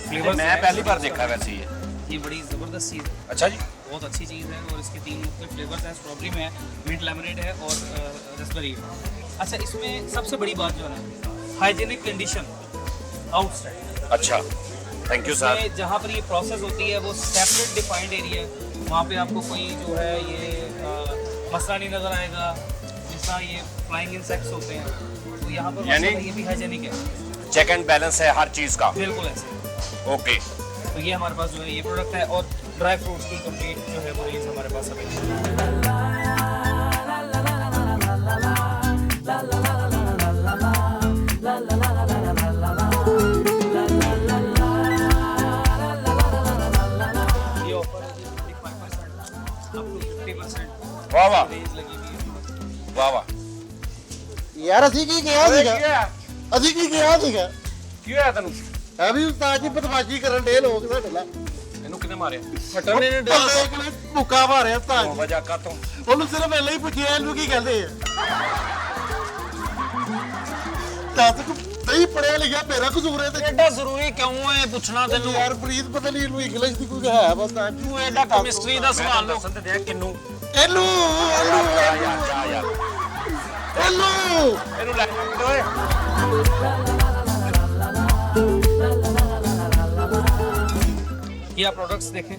फ्लेवर। मैं पहली बार देखा है वैसे ये। ये बड़ी ज़बरदस्त चीज़ है, अच्छा जी, बहुत अच्छी चीज़ है। और इसके 3 मुख्तलिफ फ्लेवर्स हैं, स्ट्रॉबेरी में है, मिंट लेमनेड है और रसबेरी है। अच्छा, इसमें सबसे बड़ी बात जो है ना, हाइजीनिक कंडीशन आउटस्टैंड। अच्छा, थैंक यू सर। इसमें जहाँ पर ये प्रोसेस होती है वो सेपरेट डिफाइंड एरिया है, वहाँ पे आपको कोई जो है ये मसला नहीं नज़र आएगा। जिस तरह ये फ्लाइंग इंसेक्ट्स होते हैं, तो यहाँ पर यानी ये भी हाइजीनिक है, चेक एंड बैलेंस है हर चीज़ का। बिल्कुल ऐसे। ओके, तो ये हमारे पास जो है ये प्रोडक्ट है, और ड्राई फ्रूट्स की कंप्लीट जो है वो रेंज हमारे पास अवेलेबल है। ये ऑफर है 55% अप टू 50% वाह वाह रेंज लगी हुई है। वाह वाह। ਯਾਰ ਅਸੀਂ ਕੀ ਕਿਹਾ ਸੀਗਾ ਅਸੀਂ ਕੀ ਕਿਹਾ ਸੀਗਾ ਕੀ ਹੋਇਆ ਤੈਨੂੰ? ਹੈ ਵੀ ਉਸਤਾਦ ਜੀ ਬਦਮਾਸ਼ੀ ਕਰਨ ਡੇ ਲੋਕ ਸਾਡੇ ਨਾਲ ਇਹਨੂੰ ਕਿਹਨੇ ਮਾਰਿਆ? ਫਟਣ ਨੇ ਮੁੱਕਾ ਮਾਰਿਆ ਉਸਤਾਦ ਜੀ ਵਜ੍ਹਾ ਕਾ ਤੋਂ ਉਹਨੂੰ ਸਿਰਫ ਪਹਿਲਾਂ ਹੀ ਪੁੱਛਿਆ ਇਹਨੂੰ ਕੀ ਕਹਿੰਦੇ ਆ ਤਾਂ ਤੱਕ ਨਹੀਂ ਪੜਿਆ ਲਿਖਿਆ ਮੇਰਾ ਕਸੂਰ ਹੈ ਤੇ ਐਡਾ ਜ਼ਰੂਰੀ ਕਿਉਂ ਹੈ ਪੁੱਛਣਾ ਤੈਨੂੰ? ਯਾਰ ਪ੍ਰੀਤ ਪਤਾ ਨਹੀਂ ਇਹਨੂੰ ਇੰਗਲਿਸ਼ ਦੀ ਕੋਈ ਹੈ ਬਸ ਤਾਂ ਤੂੰ ਐਡਾ ਕੈਮਿਸਟਰੀ ਦਾ ਸਵਾਲ ਲੋ। ਦੱਸਣ ਤੇ ਦੇ ਕਿੰਨੂੰ ਇਹਨੂੰ ਯਾਰ ਜਾ ਯਾਰ ਇਹਨੂੰ ਲੈ ਕੇ ਓਏ। ये आप प्रोडक्ट्स देखें,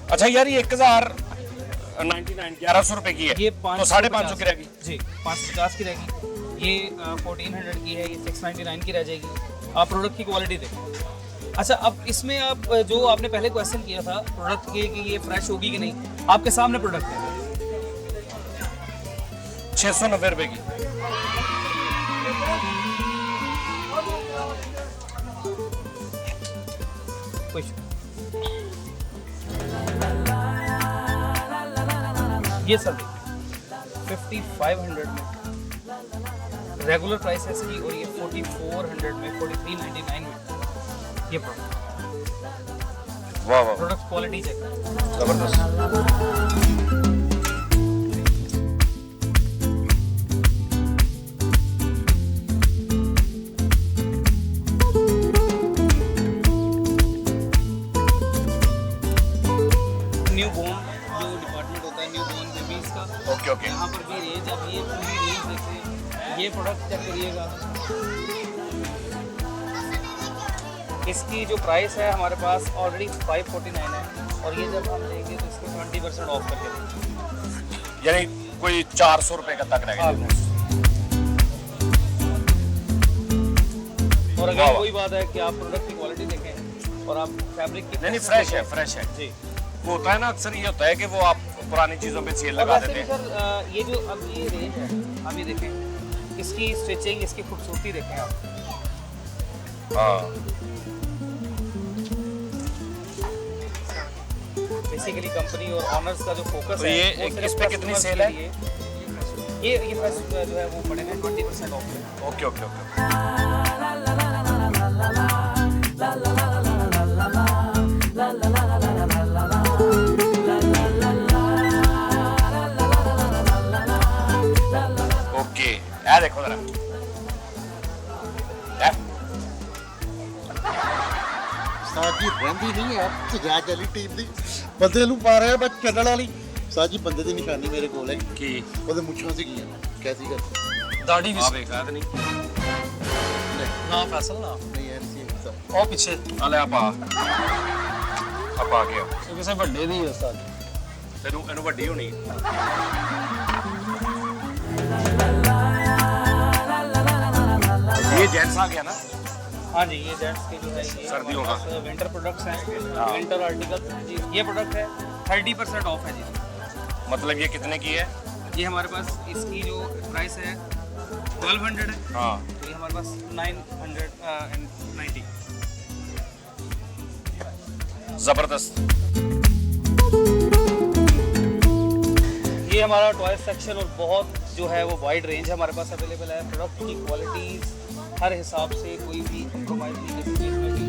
अच्छा यार ये 1099 1100 रुपए की है, ये तो 550 की रहेगी जी, 550 की रहेगी। ये 1400 की है, ये 699 की रह जाएगी। आप प्रोडक्ट की क्वालिटी देखें। अच्छा, अब इसमें आप जो आपने पहले क्वेश्चन किया था प्रोडक्ट के कि ये फ्रेश होगी कि नहीं, आपके सामने प्रोडक्ट है 690 रुपए की। कुछ ये सर 5500 में रेगुलर प्राइस है इसकी, और ये 4400 में 4399 में ये प्रोडक्ट। वाह वाह, प्रोडक्ट क्वालिटी चेक जबरदस्त। न्यू बोर्न जो डिपार्टमेंट होता है, न्यू बोर्न बेबीज का, ओके ओके, यहाँ पर भी रेंज, अब ये पूरी रेंज देखिए। ये प्रोडक्ट चेक करिएगा, इसकी जो प्राइस है हमारे पास ऑलरेडी 549 है, और ये जब हम लेंगे तो इसको 20% ऑफ करके देंगे, यानी कोई 400 रुपए का तक रहेगा। और वाह अगर वाह। वही बात है कि आप प्रोडक्ट की क्वालिटी देखें और आप फैब्रिक की नहीं फ्रेश है, फ्रेश है जी। वो होता है ना, अक्सर ये होता है कि वो आप पुरानी चीजों पे सेल और लगा वैसे देते भी हैं। सर ये जो अब ये रेंज है, आप ये देखें, इसकी स्टिचिंग, इसकी खूबसूरती देखें आप। हाँ, बेसिकली कंपनी और ऑनर्स का जो फोकस तो है ये वो एक- सिर्फ इस पे कितनी customers सेल के है? लिए। ये फर्स्ट जो है वो पड़ेगा 20% ऑफ में। Okay okay okay. ओके, यार देखो जरा यार, ਉਸਤਾਦ ਜੀ ਰਹਿੰਦੀ ਨਹੀਂ ਹੈ ਸਜਾ ਚਲੀ ਟੀਮ ਦੀ ਬੰਦੇ ਨੂੰ ਪਾ ਰਿਹਾ ਬਸ ਚੱਲਣ ਵਾਲੀ ਉਸਤਾਦ ਜੀ ਬੰਦੇ ਦੀ ਨਿਸ਼ਾਨੀ ਮੇਰੇ ਕੋਲ ਹੈ ਕੀ ਉਹਦੇ ਮੁੱਛਾਂ ਸੀਗੀਆਂ ਕੈਸੀ ਗੱਲ ਦਾੜੀ ਵੀ ਆ ਵੇਖਾ ਤੇ ਨਹੀਂ ਨਾ ਫੈਸਲ ਨਾ ਨਹੀਂ ਐ ਨਹੀਂ ਉਸਤਾਦ ਉਹ ਪਿੱਛੇ ਆ ਲੈ ਆਪਾ ਆ ਗਿਆ। ਇਹ ਕਿਸੇ ਵੱਡੇ ਦੀ ਹੈ ਉਸਤਾਦ। ਤੈਨੂੰ ਇਹਨੂੰ ਵੱਡੀ ਹੋਣੀ ये जेंट्स आ गया ना? हाँ जी, ये जेंट्स के जो है ये सर्दियों का। विंटर प्रोडक्ट्स हैं, विंटर आर्टिकल जी। ये प्रोडक्ट है 30% ऑफ है जी। मतलब ये कितने की है? ये हमारे पास इसकी जो प्राइस है 1200 है, हाँ, तो ये हमारे पास 990। जबरदस्त। ये हमारा टॉय सेक्शन और बहुत जो है वो वाइड रेंज हमारे पास अवेलेबल है। प्रोडक्ट की क्वालिटीज़ हर हिसाब से कोई भी कंप्रोमाइज़ नहीं किसी चीज़ में भी।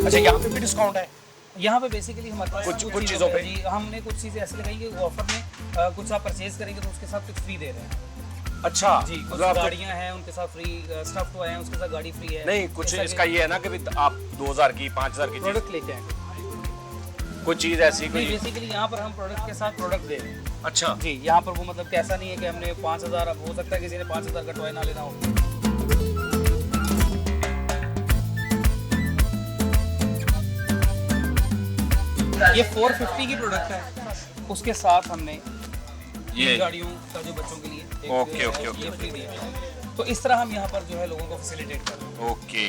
अच्छा, यहाँ पे भी डिस्काउंट है? यहाँ पे बेसिकली हमारे पास कुछ चीज़ों पे जी हमने कुछ चीज़ें ऐसी लगाई कि वो ऑफर में कुछ आप परचेज करेंगे तो उसके साथ कुछ फ्री दे रहे हैं अच्छा जी। कुछ मतलब आपको- गाड़ियाँ हैं उनके साथ फ्री, स्टफ टॉय हैं उसके साथ गाड़ी फ्री है। नहीं कुछ इस तरह इसका ये है ना कि भी आप 2000 की 5000 की चीज प्रोडक्ट लेके आएंगे। कोई चीज ऐसी कोई बेसिकली यहाँ पर हम प्रोडक्ट के साथ प्रोडक्ट दे रहे हैं अच्छा जी। यहाँ पर वो मतलब कैसा नहीं है कि हमने 5000, अब हो सकता है किसी ने 5000 का टॉय ना लेना हो। ये 450 की प्रोडक्ट है, उसके साथ हमने ये गाड़ियों का जो बच्चों के लिए एक ओके, ओके, ओके, ये फ्री दिया है। तो इस तरह हम यहाँ पर जो है लोगों को फैसिलिटेट कर रहे हैं। ओके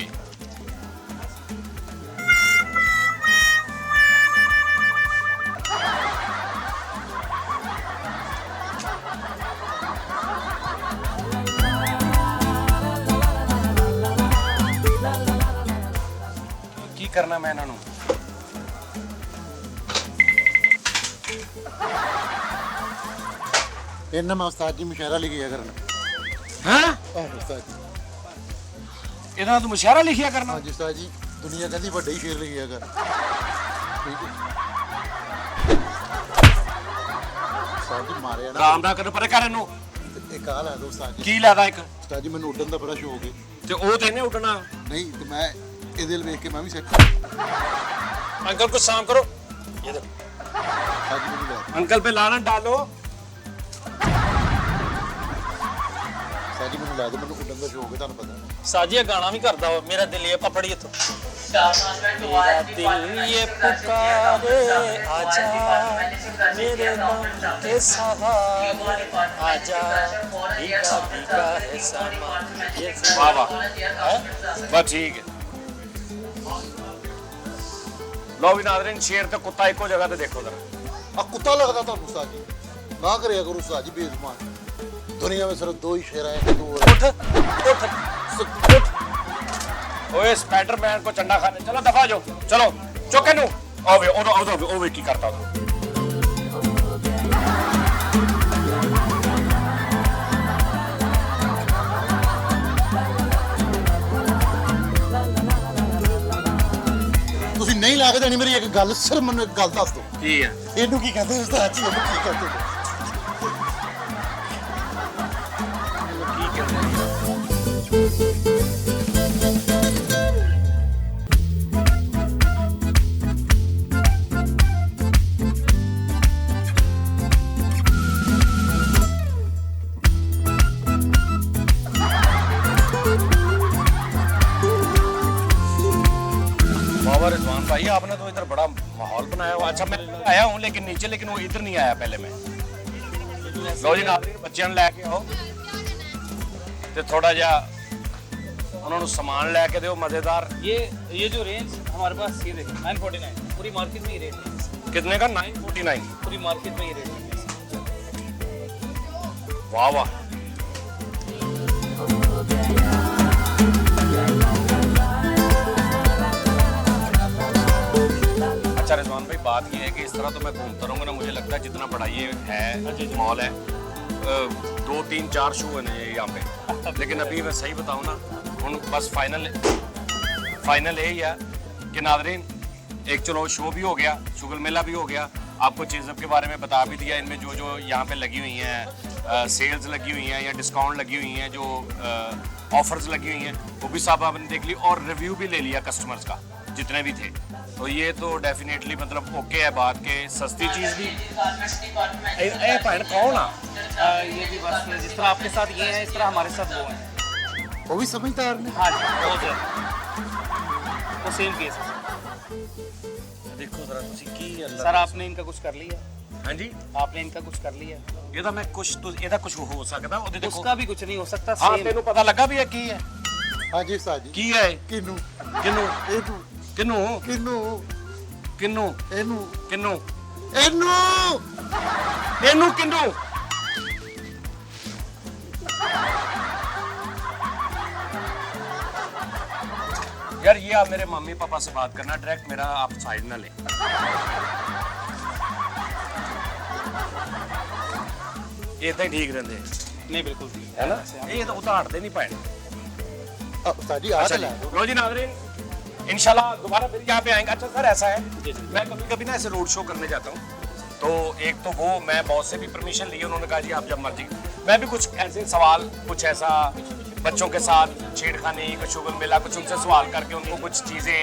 ਕੀ ਕਰਨਾ ਮੈਂ ਇਹਨਾਂ ਨੂੰ ਇਹਨਾਂ ਮੈਂ ਉਸਤਾਦ ਜੀ ਮੁਸ਼ਾਇਰਾ ਲਿਖਿਆ ਕਰਨਾ ਹਾਂ ਆਹ ਉਸਤਾਦ ਜੀ ਇਹਨਾਂ ਨੂੰ ਮੁਸ਼ਾਇਰਾ ਲਿਖਿਆ ਕਰਨਾ ਹਾਂਜੀ ਉਸਤਾਦ ਜੀ ਦੁਨੀਆ ਕਹਿੰਦੀ ਵੱਡੇ ਹੀ ਸ਼ੇਰ ਲਿਖਿਆ ਕਰ ਠੀਕ ਹੈ ਉਸਤਾਦ ਜੀ ਮਾਰਿਆ ਨਾ ਆਰਾਮ ਨਾਲ ਕਰ ਪਰੇ ਕਰ ਇਹਨੂੰ ਇੱਕ ਆ ਲੈ ਦੋ ਉਸਤਾਦ ਜੀ ਕੀ ਲੈਦਾ ਇੱਕ ਉਸਤਾਦ ਜੀ ਮੈਨੂੰ ਉੱਡਣ ਦਾ ਬੜਾ ਸ਼ੌਕ ਹੈ ਤੇ ਉਹ ਤੇ ਇਹਨੇ ਉੱਡਣਾ ਨਹੀਂ ਤੇ ਮੈਂ ਇਹਦੇ ਵੱਲ ਵੇਖ ਕੇ ਮੈਂ ਵੀ ਸਿੱਖ अंकल को शाम करो ये देखो ਉਸਤਾਦ ਜੀ ਮੈਨੂੰ ਲੈ अंकल पे लाना डालो ਉਸਤਾਦ ਜੀ ਮੈਨੂੰ ਲੈ ਦਿਓ ਮੈਨੂੰ ਉੱਡਣ ਦਾ ਸ਼ੌਕ ਹੈ ਤੁਹਾਨੂੰ ਪਤਾ ਸਾਜੀਆ ਗਾਣਾ ਵੀ ਕਰਦਾ ਵਾ ਮੇਰਾ ਦਿਲ ਇਹ ਪਫੜੀ ਇੱਥੋਂ ਮੇਰਾ ਦਿਲ ਇਹ ਪੁਕਾਰੇ ਆਜਾ ਮੇਰੇ ਮਨ ਕੇ ਸਹਾਰੇ ਆਜਾ ਭੀਗਾ ਭੀਗਾ ਹੈ ਸमा ये वाह वाह बस ठीक है लो भी नाज़रीन शेर ते कुत्ता एको जगह ते देखो जरा ਆ ਕੁੱਤਾ ਲੱਗਦਾ ਤੁਹਾਨੂੰ ਉਸਤਾਦ ਜੀ ਨਾ ਕਰਿਆ ਕਰੋ ਉਸਤਾਦ ਜੀ ਬੇਜ਼ੁਬਾਨ ਦੁਨੀਆ में सिर्फ दो ही शेर हैं कि दो उठ उठ उठ ओए स्पाइडरमैन को चंडा खाने चलो दफा जाओ चलो चौके नु ओवे ओवे की करता हूं ਤੁਸੀਂ ਨਹੀਂ ਲਾ ਕੇ ਦੇਣੀ ਮੇਰੀ ਇੱਕ ਗੱਲ ਸਿਰ ਮੈਨੂੰ ਇੱਕ ਗੱਲ ਦੱਸ ਦਿਓ की है ਇਹਨੂੰ ਕੀ ਕਹਿੰਦੇ ਉਸਤਾਦ ਜੀ ਇਹਨੂੰ ਕੀ ਕਹਿੰਦੇ बाबा रिजवान भाई आपने तो इधर बड़ा माहौल बनाया हुआ अच्छा मैं आया हूं लेकिन नीचे लेकिन वो इधर नहीं आया पहले मैं लो जी नाज़रीन बच्चों ਨੂੰ ਲੈ ਕੇ ਆਓ ਤੇ ਥੋੜਾ ਜਿਹਾ ਉਹਨਾਂ ਨੂੰ ਸਾਮਾਨ ਲੈ ਕੇ ਦਿਓ ਮਜ਼ੇਦਾਰ ये जो रेंज हमारे पास ये देखिए 949 पूरी मार्केट में ये रेट है। कितने का 949 पूरी मार्केट में ये रेट है। वाह वाह अच्छा रिजवान भाई बात ये है कि इस तरह तो मैं घूमता रहूंगा ना मुझे लगता है जितना बड़ा ये है मॉल है 2 3 4 शू है यहाँ पे लेकिन अभी मैं सही बताऊँ ना उन बस फाइनल यही है कि नाज़रीन एक चलो शो भी हो गया शुगर मेला भी हो गया आपको चीज़ के बारे में बता भी दिया इनमें जो जो यहाँ पे लगी हुई हैं सेल्स लगी हुई हैं या डिस्काउंट लगी हुई हैं जो ऑफर्स लगी हुई हैं वो भी सब आपने देख ली और रिव्यू भी ले लिया कस्टमर्स का जितने भी थे तो ये तो डेफिनेटली मतलब ओके है बात के सस्ती चीज़ भी ए भैन कौन आ ये भी बस जिस तरह आपके साथ ये है इस तरह हमारे साथ वो है ਉਹ ਵੀ ਸਮਝਦਾਰ ਨੇ हाँ जी बहुत ज़्यादा वो सेम केस है देखो जरा तुसी की सर आपने इनका कुछ कर लिया हाँ जी आपने इनका कुछ कर लिया ਇਹਦਾ ਮੈਂ ਕੁਝ ਇਹਦਾ ਕੁਝ ਹੋ ਸਕਦਾ ਉਹਦੇ ਦੇਖੋ उसका भी कुछ नहीं हो सकता ਹਾਂ सेम ਤੈਨੂੰ ਪਤਾ ਲੱਗਾ ਵੀ ਇਹ ਕੀ ਹੈ ਹਾਂਜੀ ਉਸਤਾਦ ਜੀ ਕੀ ਹੈ ਕਿਨੂੰ ਕਿਨੂੰ ਇਹਨੂੰ ਕਿਨੂੰ ਕਿਨੂੰ ਕਿਨੂੰ ਇਹਨੂੰ ਕਿਨੂੰ ਇਹਨੂੰ ਇਹਨੂੰ ਕਿਨੂੰ यार ये आप मेरे मम्मी पापा से बात करना डायरेक्ट मेरा आप साइड ना ले ये तो ठीक रहते नहीं बिल्कुल ठीक है ना ये तो उतारते नहीं पाए ਉਸਤਾਦ ਜੀ ਆ अच्छा ਲੈ जी लो जी नाज़रीन इंशाल्लाह दोबारा फिर यहाँ पे आएंगे। अच्छा सर ऐसा है, मैं कभी कभी ना ऐसे रोड शो करने जाता हूँ, तो एक तो वो मैं बॉस से भी परमिशन ली, उन्होंने कहा जी आप जब मर्जी, मैं भी कुछ ऐसे सवाल, कुछ ऐसा बच्चों के साथ छेड़खानी, कुछ शुगर मेला, कुछ उनसे सवाल करके उनको कुछ चीज़ें,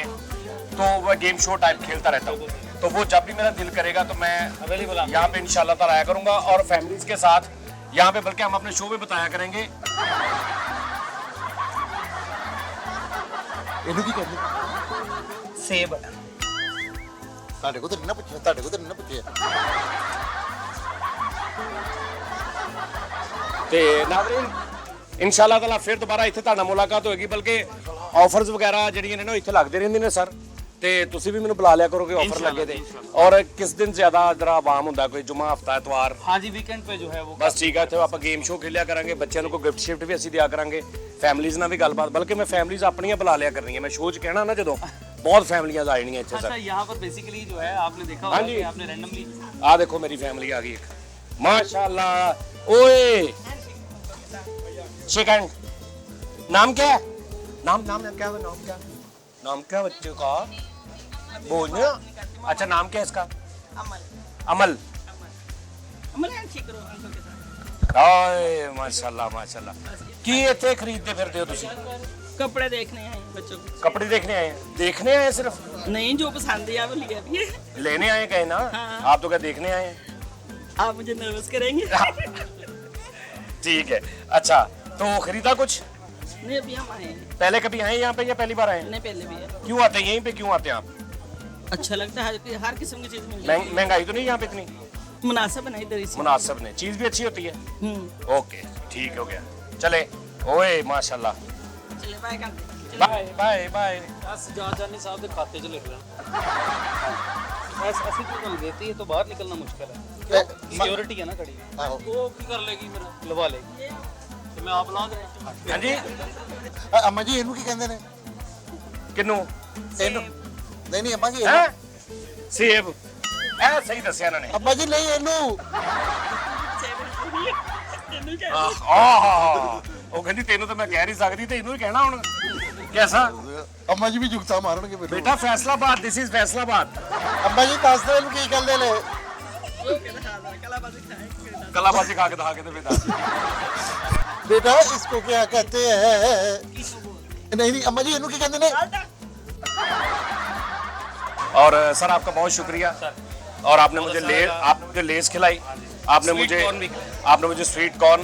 तो वह गेम शो टाइप खेलता रहता हूँ। तो वो जब भी मेरा दिल करेगा तो मैं अवेलेबल यहाँ पे इंशाल्लाह ताला आया करूँगा, और फैमिलीज के साथ यहाँ पे, बल्कि हम अपने शो में बताया करेंगे। ਇਹਨੂੰ ਕੀ ਕਹਿੰਦੇ? सेब ਤੁਹਾਡੇ ਕੋਲ ਤਾਂ ਨਹੀਂ ਨਾ ਪੁੱਛਿਆ, ਤੁਹਾਡੇ ਕੋਲ ਤਾਂ ਨਹੀਂ ਨਾ ਪੁੱਛਿਆ। ਤੇ ਨਾਜ਼ਰੀਨ ਇਨਸ਼ਾਅੱਲਾ ਤਾਲਾ ਫਿਰ ਦੁਬਾਰਾ ਇੱਥੇ ਤੁਹਾਡਾ ਮੁਲਾਕਾਤ ਹੋਏਗੀ, ਬਲਕਿ ਆਫਰਸ ਵਗੈਰਾ ਜਿਹੜੀਆਂ ਨੇ ਨਾ ਇੱਥੇ ਲੱਗਦੇ ਰਹਿੰਦੇ ਨੇ ਸਰ, ਤੇ ਤੁਸੀਂ ਵੀ ਮੈਨੂੰ ਬੁਲਾ ਲਿਆ ਕਰੋਗੇ ਆਫਰ ਲੱਗੇ ਤੇ। ਔਰ ਕਿਸ ਦਿਨ ਜ਼ਿਆਦਾ ਜਰਾ ਆਵਾਮ ਹੁੰਦਾ, ਕੋਈ ਜੁਮਾ, ਹਫਤਾ, ਐਤਵਾਰ? हाँ जी, वीकेंड पे जो है वो ਬਸ ਠੀਕ ਆ, ਇੱਥੇ ਆਪਾਂ ਗੇਮ ਸ਼ੋਅ ਖੇਲਿਆ ਕਰਾਂਗੇ, ਬੱਚਿਆਂ ਨੂੰ ਕੋਈ ਗਿਫਟ ਸ਼ਿਫਟ ਵੀ ਅਸੀਂ ਦਿਆ ਕਰਾਂਗੇ, ਫੈਮਲੀਜ਼ ਨਾਲ ਵੀ ਗੱਲਬਾਤ, ਬਲਕਿ ਮੈਂ ਫੈਮਲੀਜ਼ ਆਪਣੀਆਂ ਬੁਲਾ ਲਿਆ ਕਰਨੀਆਂ, ਮੈਂ ਸ਼ੋਅ 'ਚ ਕਹਿਣਾ ਨਾ ਜਦੋਂ, ਬਹੁਤ ਫੈਮਲੀਆਂ ਆ ਜਾਣੀਆਂ ਇੱਥੇ अच्छा ਸਰ। यहाँ पर बेसिकली जो है आपने देखा हाँ होगा जी। कि आपने रैंडमली ਆ ਦੇਖੋ ਮੇਰੀ ਫੈਮਲੀ ਆ ਗਈ ਇੱਕ, माशाल्लाह। ओए सेकंड नाम क्या है? नाम नाम क्या है? नाम क्या? नाम क्या बच्चे का? बोलना। अच्छा नाम क्या है इसका? अमल। आए माशाल्लाह माशाल्लाह। की इतने खरीदते फिरते हो तुसी? कपड़े देखने आए हैं बच्चों को। कपड़े देखने आए हैं? देखने आए हैं सिर्फ? नहीं, जो पसंद है वो लिया भी है। लेने आए कहे ना? हाँ। आप तो क्या देखने आए हैं? आप मुझे नर्वस करेंगे। ठीक है। अच्छा तो खरीदा कुछ? नहीं, अभी हम आए हैं। पहले कभी आए यहाँ पे या पहली बार आए? नहीं, पहले भी है। क्यों आते हैं यहीं पे, क्यों आते हैं आप? अच्छा लगता है, हर किस्म की चीज मिल जाती महंगाई तो नहीं यहाँ पे इतनी? है। मुनासिब है इधर इसी। मुनासिब ने, चीज भी अच्छी होती है। ओके ठीक हो गया, चले। ओए माशाल्लाह। चले बाय करते। Bye bye bye. बस जानी साहब के खाते च लिख लेना। ऐसी तो कम देती है तो बाहर निकलना मुश्किल है, सिक्योरिटी है ना खड़ी, वो की कर लेगी, मेरा लवा लेगी, तो मैं आप ला दूँ। हाँ जी ਅੰਮਾ ਜੀ ਇਹਨੂੰ ਕੀ ਕਹਿੰਦੇ ਨੇ? किन्नू? ਇਹਨੂੰ ਨਹੀਂ ਨਹੀਂ ਅੰਮਾ ਜੀ हैं? ਇਹਨੂੰ। सेब। ए सही दसिया इन्होंने। ਅੰਮਾ ਜੀ ਨਹੀਂ ਇਹਨੂੰ। ਆਹ ਉਹ ਕਹਿੰਦੀ ਤੈਨੂੰ ਤਾਂ ਮੈਂ ਕਹਿ ਨਹੀਂ ਸਕਦੀ ਤੇ ਇਹਨੂੰ ਹੀ ਕਹਿਣਾ ਹੁਣ। कैसा? ਅੰਮਾ ਜੀ ਵੀ ਜੁਗਤਾ ਮਾਰਨਗੇ ਮੈਨੂੰ। बेटा फैसलाबाद, दिस इज फैसलाबाद। ਅੰਮਾ ਜੀ ਦੱਸ ਦਿਓ ਇਹਨੂੰ ਕੀ ਕਹਿੰਦੇ ਨੇ? कलाबाजी खा के दिखा के दे बेटा। बेटा इसको क्या कहते हैं? नहीं नहीं अम्मा जी इन्हों की कहते ने? और सर आपका बहुत शुक्रिया, और आपने मुझे लेस खिलाई, आपने मुझे स्वीट कॉर्न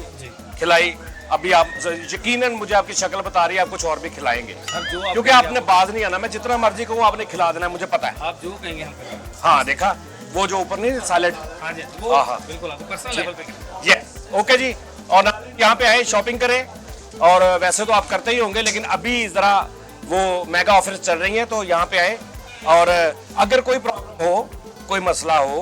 खिलाई। अभी आप यकीनन मुझे आपकी शक्ल बता रही है, आप कुछ और भी खिलाएंगे क्योंकि आपने बाज नहीं आना, मैं जितना मर्जी कहूँ आपने खिला देना, मुझे पता है। आप जो कहेंगे हम करेंगे। हाँ देखा वो जो ऊपर नहीं सैलेड। हाँ जी, वो बिल्कुल आपको पर्सनल लेवल पे करेंगे। यस ओके जी। और यहाँ पे आए शॉपिंग करें, और वैसे तो आप करते ही होंगे, लेकिन अभी जरा वो मेगा ऑफर्स चल रही हैं, तो यहाँ पे आए, और अगर कोई प्रॉब्लम हो, कोई मसला हो,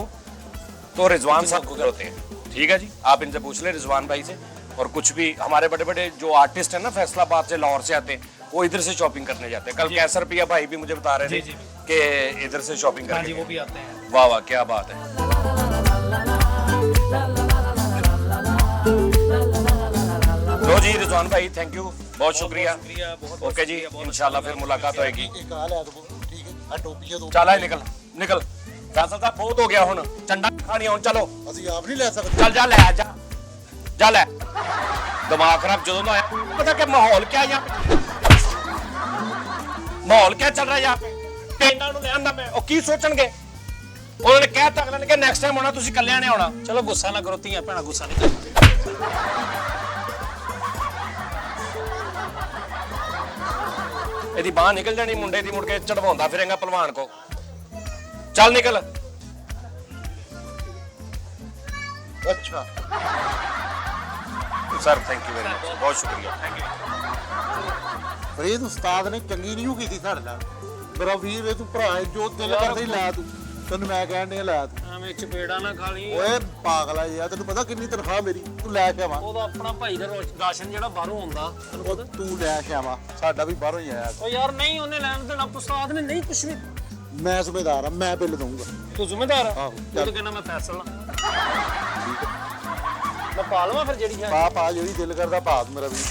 तो रिजवान साहब गुजर होते हैं। ठीक है जी, आप इनसे पूछ लें, रिजवान भाई से। और कुछ भी हमारे बड़े बड़े जो आर्टिस्ट हैं ना फैसलाबाद से, लाहौर से आते हैं, वो इधर से शॉपिंग करने जाते हैं। कल कैसर पिया भाई भी मुझे बता रहे थे कि इधर से शॉपिंग हाँ करने जी, वो भी आते हैं। वाह वाह क्या बात है। लो जी रिजवान भाई, थैंक यू, बहुत शुक्रिया। ओके जी, इंशाल्लाह फिर मुलाकात होएगी। एक हाल है तो ठीक है आ टोपियां दो। चल आए, निकल निकल। फैसल साहब बहुत हो गया हुन, चंडा खानी हुन, चलो ਅਸੀਂ ਆਪ ਨਹੀਂ ਲੈ ਸਕਦੇ। चल जा ले जा जा ले। दिमाग खराब जो ना आया, पता क्या माहौल क्या है यहाँ पे, माहौल क्या चल रहा है यहाँ पे। पेंडा ਨੂੰ ਲੈ ਆਂਦਾ ਮੈਂ, ਉਹ ਕੀ ਸੋਚਣਗੇ? ਉਹਨਾਂ ਨੇ ਕਹਿਤਾ ਅਗਲੇ ਨੇ ਕਿ ਨੈਕਸਟ ਟਾਈਮ ਆਉਣਾ ਤੁਸੀਂ ਇਕੱਲਿਆਂ ਨੇ ਆਉਣਾ। चलो गुस्सा ना करो, धीआं भैणां गुस्सा नहीं करना। ਇਹਦੀ ਬਾਹ ਨਿਕਲ ਜਾਣੀ ਮੁੰਡੇ ਦੀ, ਮੁੜ ਕੇ ਚੜਵਾਉਂਦਾ ਫਿਰੇਗਾ ਪਹਿਲਵਾਨ ਕੋ। ਚੱਲ ਨਿਕਲ। अच्छा sir thank you very much, ਬਹੁਤ ਸ਼ੁਕਰੀਆ। Thank you. ਫਰੀਦ ਉਸਤਾਦ ਨੇ ਚੰਗੀ ਨਹੀਂ ਕੀਤੀ ਸਾਡੇ ਨਾਲ। ਮੇਰਾ ਵੀਰ ਇਹ ਤੂੰ ਭਰਾ ਹੈ, ਜੋ ਦਿਲ ਕਰਦਾ ਹੀ ਲੈ ਤੂੰ, ਤੈਨੂੰ ਮੈਂ ਕਹਿਣ ਡਿਆ ਲੈ ਤੂੰ। ਐਵੇਂ ਚਪੇੜਾ ਨਾ ਖਾ ਲਈ। ਓਏ ਪਾਗਲ ਆ ਯਾਰ, ਤੈਨੂੰ ਪਤਾ ਕਿੰਨੀ ਤਨਖਾਹ ਮੇਰੀ, ਤੂੰ ਲੈ ਕੇ ਆਵਾ। ਉਹਦਾ ਆਪਣਾ ਭਾਈ ਦਾ ਰਾਸ਼ਨ ਜਿਹੜਾ ਬਾਹਰੋਂ ਆਉਂਦਾ, ਤੈਨੂੰ ਪਤਾ। ਤੂੰ ਲੈ ਕੇ ਆਵਾ, ਸਾਡਾ ਵੀ ਬਾਹਰੋਂ ਹੀ ਆਇਆ। ਉਹ ਯਾਰ ਨਹੀਂ, ਉਹਨੇ ਲੈਣ ਦੇਣਾ, ਉਸਤਾਦ ਨੇ ਨਹੀਂ ਕੁਝ ਵੀ। ਮੈਂ ਜ਼ਿੰਮੇਦਾਰ ਆ, ਮੈਂ ਬਿੱਲ ਦਊਂਗਾ। ਤੂੰ ਜ਼ਿੰਮੇਦਾਰ ਆ? ਆਹੋ, ਉਹ ਤਾਂ ਕਹਿੰਦਾ ਮੈਂ ਫੈਸਲਾ ਮੈਂ ਪਾ ਲਵਾਂ ਫਿਰ ਜਿਹੜੀ ਹੈ। ਪਾ ਪਾ ਜਿਹੜੀ ਦਿਲ ਕਰਦਾ ਪਾ ਮੇਰਾ ਵੀਰ।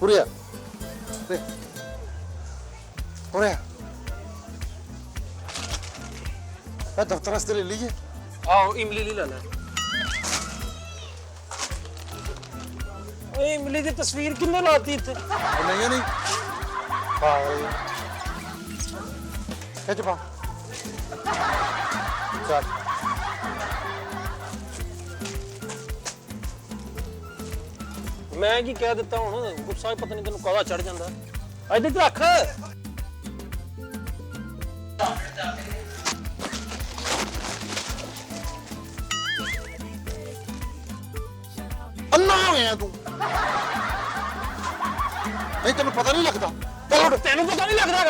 उरे आ उरे आ दफ्तर वास्ते ले लीजिए आओ इमली ली ला ओए इमली दी तस्वीर किन्ने लाती इत्थे नहीं नहीं पागल खिच पा चल मैं की कह दिता हूं गुस्सा पता नहीं तेन काला चढ़ जांदा इधर तो रख अन्ना हो गया तू नहीं तेन पता नहीं लगता तेन पता नहीं लगता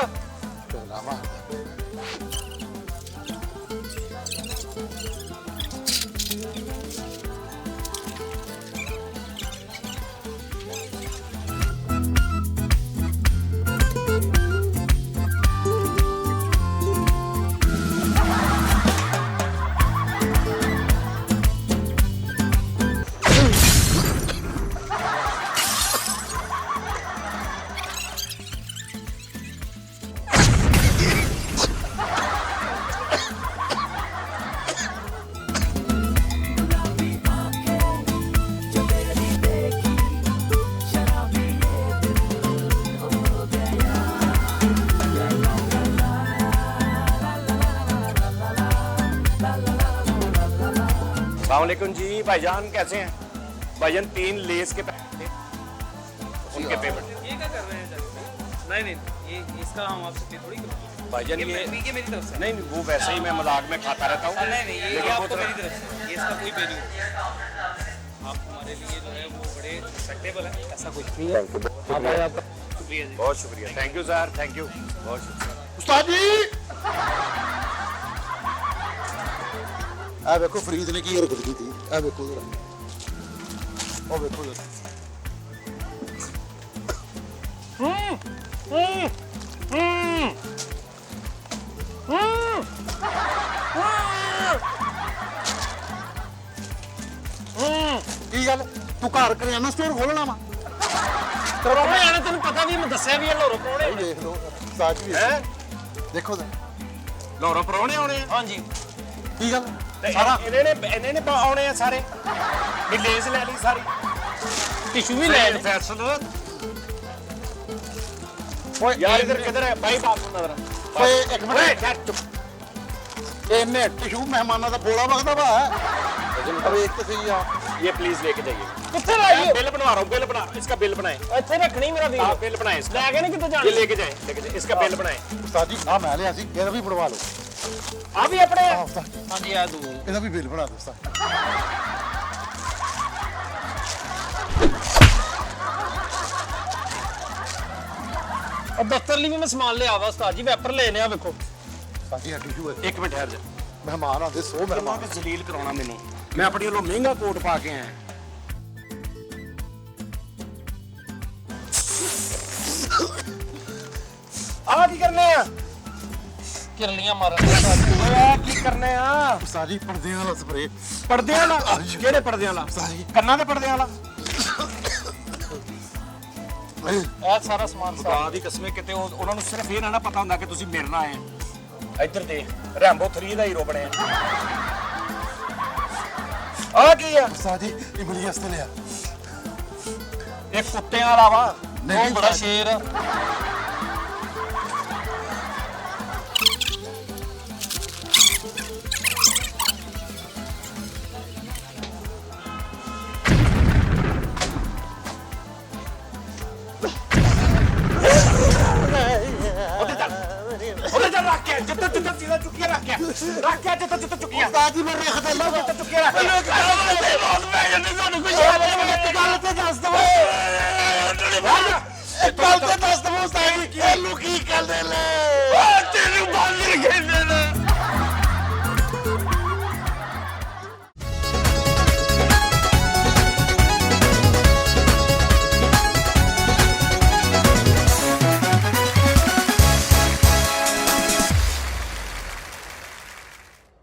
अस्सलामुअलैकुम जी भाईजान, कैसे हैं भाईजान? 3 लेस के पैकेट थे, उनके पेमेंट। ये क्या कर रहे हैं नहीं नहीं ये इसका हम आपसे पे थोड़ी करेंगे भाईजान ये मेरी तरफ से नहीं वो वैसे ही मैं मजाक में खाता रहता हूँ। नहीं नहीं ये लेकिन वो आपको तो- मेरी तरफ से ये इसका कोई पे नहीं होगा। आप हमारे लिए जो है वो बड़े एक्सेप्टेबल है, ऐसा कुछ नहीं है। शुक्रिया जी, बहुत शुक्रिया, thank you sir, thank you, बहुत शुक्रिया। उस्ताद जी आ देखो फरीद ने की हरकत की थी, आ देखो जरा, ओ देखो जरा, की गल तू घर करियाना स्टोर खोलना वा? परौने आने तेन पता भी मैं दस्या भी लोरो परौने भाई देख लो उस्ताद जी देखो जरा, लाहौरों परौने आने हैं? हाँ जी की गल सारा इन्हें आने हैं सारे, भी लेस ले ली सारी, टिशू भी ले फैसल। यार इधर किधर है भाई? बात सुन जरा, ओए एक मिनट इन्हें टिशू मेहमानों का बोला वगदा वा अब एक तो सही आ ये प्लीज लेके जाइए। कित्थे लाइए बिल बनवा रहा हूँ, बिल बना, इसका बिल बनाए, ਇੱਥੇ ਰੱਖਣੀ ਮੇਰਾ ਵੀਰ आप बिल बनाए इसका, ਲੈ ਕੇ ਨਹੀਂ ਕਿਤੇ ये ਜਾਣੀ लेके जाए, इसका बिल बनाए। उस्ताद जी आ मैं लिया सी ਇਹਦਾ ਵੀ ਬਣਵਾ ਲਓ ਆ ਵੀ ਆਪਣੇ ਆ ਉਸਤਾਦ ਹਾਂਜੀ ਆ ਦੂ ਇਹਦਾ ਵੀ ਬਿੱਲ ਬਣਾ ਦਿਓ ਉਸਤਾਦ और दफ्तर ਲਈ ਵੀ ਮੈਂ ਸਮਾਨ ਲਿਆ ਵਾ ਉਸਤਾਦ ਜੀ ਵੈਪਰ ਲੈਨੇ ਆ ਵੇਖੋ ਉਸਤਾਦ ਜੀ ਟਿਸ਼ੂ ਹੈ एक मिनट ठहर जा, ਮਹਿਮਾਨ ਆਉਂਦੇ 100 ਮਹਿਮਾਨ मैं जलील कराना मैनू, मैं अपनी वालों महंगा कोट पा के आया। आ की करने आ? ਕਿਰਲੀਆਂ ਮਾਰਨ ओए आ की करने आ? ਉਸਤਾਦ ਜੀ ਪਰਦਿਆਂ ਵਾਲਾ ਸਪਰੇ पर्दे वाला? केड़े पर्दे वाला? कन्ना दे पर्दे वाला? ਇਹ ਸਾਰਾ ਸਮਾਨ खुदा दी कसम किते ਉਹਨਾਂ ਨੂੰ ਸਿਰਫ ਇਹ ਨਾ ਪਤਾ ਹੁੰਦਾ ਕਿ ਤੁਸੀਂ ਮੇਰੇ ਨਾਲ ਆਏ। ਇੱਧਰ ਦੇ ਰੈਂਬੋ 3 ਦਾ ਹੀਰੋ ਬਣੇ ਆ ਕੀ ਆ? ਉਸਤਾਦ ਜੀ ਇਮਲੀ ਵਾਸਤੇ ਲਿਆ ਇਹ ਕੁੱਤਿਆਂ ਵਾਲਾ ਵਾ, ਨਹੀਂ ਬੜਾ ਸ਼ੇਰ ਆ। ਉਹਦੇ ਚੱਲ ਰੱਖ ਕੇ ਜਿੱਦਾਂ ਜਿੱਦਾਂ ਚੀਜ਼ਾਂ ਚੁੱਕੀਆਂ ਰੱਖ ਕੇ ਜਿੱਦਾਂ ਜਿੱਦਾਂ ਚੁੱਕੀਆਂ। ਉਸਤਾਦ ਜੀ ਮੇਰੇ ਹੱਥ ਲਾ ਜਿੱਦਾਂ ਚੁੱਕੀਆਂ ਰੱਖ ਕੇ ਬਹੁਤ ਪੈ ਜਾਂਦੇ ਤੁਹਾਨੂੰ ਕੁਝ ਗੱਲ ਤੇ ਦੱਸ ਦਵੋ ਗੱਲ ਤੇ ਦੱਸ ਦਵੋ ਉਸਤਾਦ ਜੀ ਇਹਨੂੰ ਕੀ ਕਰਦੇ ਨੇ ਤੈਨੂੰ ਬੰਦ ਕਹਿੰਦੇ ਨੇ